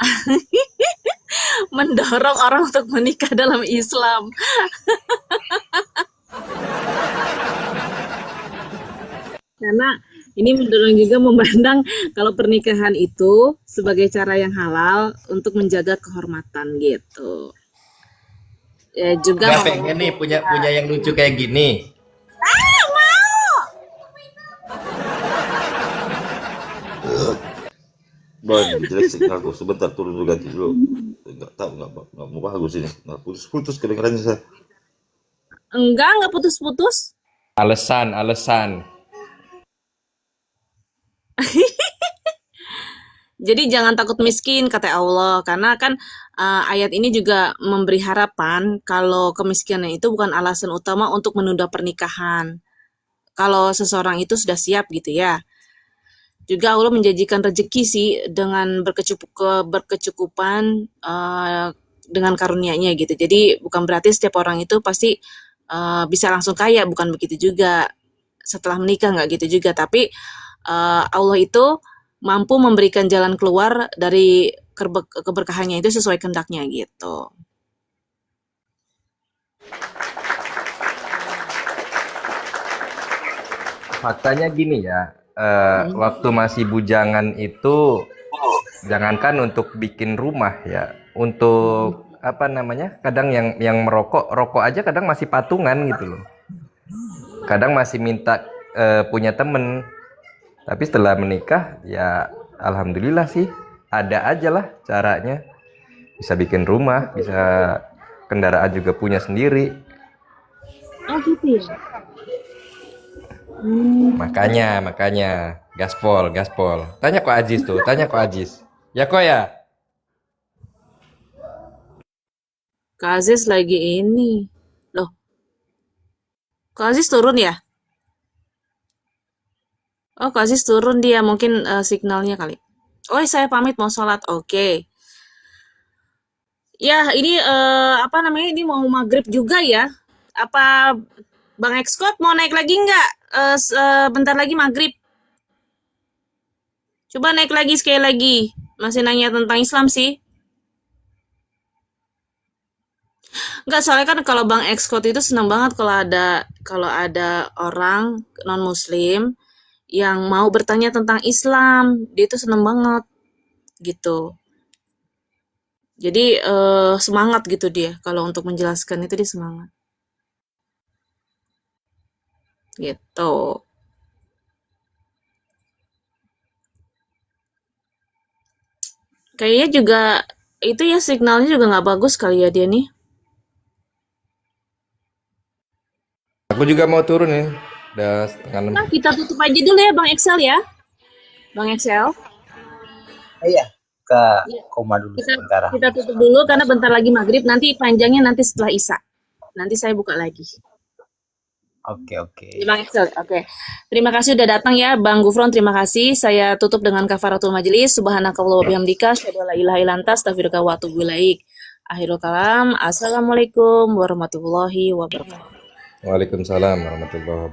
A: orang untuk menikah dalam Islam. Karena ini mendorong juga memandang kalau pernikahan itu sebagai cara yang halal untuk menjaga kehormatan gitu. Ya juga
E: Gak pengen nih punya yang lucu kayak gini.
C: Bang, jelek signalku. Sebentar turun dulu, ganti dulu. Enggak tahu, enggak mau bagus ini. Nggak putus kedengarannya saya.
A: enggak putus-putus.
E: Alasan.
A: Jadi jangan takut miskin kata Allah, karena kan ayat ini juga memberi harapan kalau kemiskinan itu bukan alasan utama untuk menunda pernikahan. Kalau seseorang itu sudah siap gitu ya. Juga Allah menjanjikan rezeki sih dengan berkecukupan dengan karunia-Nya gitu. Jadi bukan berarti setiap orang itu pasti bisa langsung kaya, bukan begitu juga. Setelah menikah nggak gitu juga, tapi Allah itu mampu memberikan jalan keluar dari keberkahannya itu sesuai kehendaknya gitu.
E: Faktanya gini ya, waktu masih bujangan itu jangankan untuk bikin rumah ya, untuk apa namanya, kadang yang rokok aja kadang masih patungan gitu loh. Kadang masih minta punya temen. Tapi setelah menikah ya alhamdulillah sih ada aja lah caranya. Bisa bikin rumah, bisa kendaraan juga punya sendiri.
A: Oh gitu ya.
E: Makanya gaspol. Tanya kok Aziz tuh, Ya kok ya?
A: Kak Aziz lagi ini. Loh, Kak Aziz turun ya? Oh, Kak Aziz turun dia. Mungkin signalnya kali. Oh, saya pamit mau sholat. Oke. Ya, ini apa namanya? Ini mau maghrib juga ya. Apa Bang Excott mau naik lagi nggak? Bentar lagi maghrib. Coba naik lagi sekali lagi. Masih nanya tentang Islam sih. Nggak, soalnya kan kalau Bang Excott itu senang banget kalau ada orang non Muslim yang mau bertanya tentang Islam. Dia itu senang banget gitu. Jadi semangat gitu dia kalau untuk menjelaskan itu dia semangat gitu. Kayaknya juga itu ya signalnya juga nggak bagus kali ya dia nih.
E: Aku juga mau turun nih. Udah setengah 6.
A: Nah, kita tutup aja dulu ya Bang Excel ya. Bang Excel.
B: Iya, ke
A: Ya,
B: koma dulu
A: kita
B: sebentar.
A: kita tutup dulu karena bentar lagi maghrib. Nanti panjangnya nanti setelah Isya. Nanti saya buka lagi.
B: Oke, oke.
A: Ya, Bang Excel. Oke. Terima kasih udah datang ya Bang Gufron. Terima kasih. Saya tutup dengan kafaratul majelis. Subhanakallah wa bihamdika. Asyhadu an la ilaha illa anta astaghfiruka wa atubu ilaik. Akhirul kalam. Assalamualaikum warahmatullahi wabarakatuh.
E: Waalaikumsalam warahmatullahi wabarakatuh.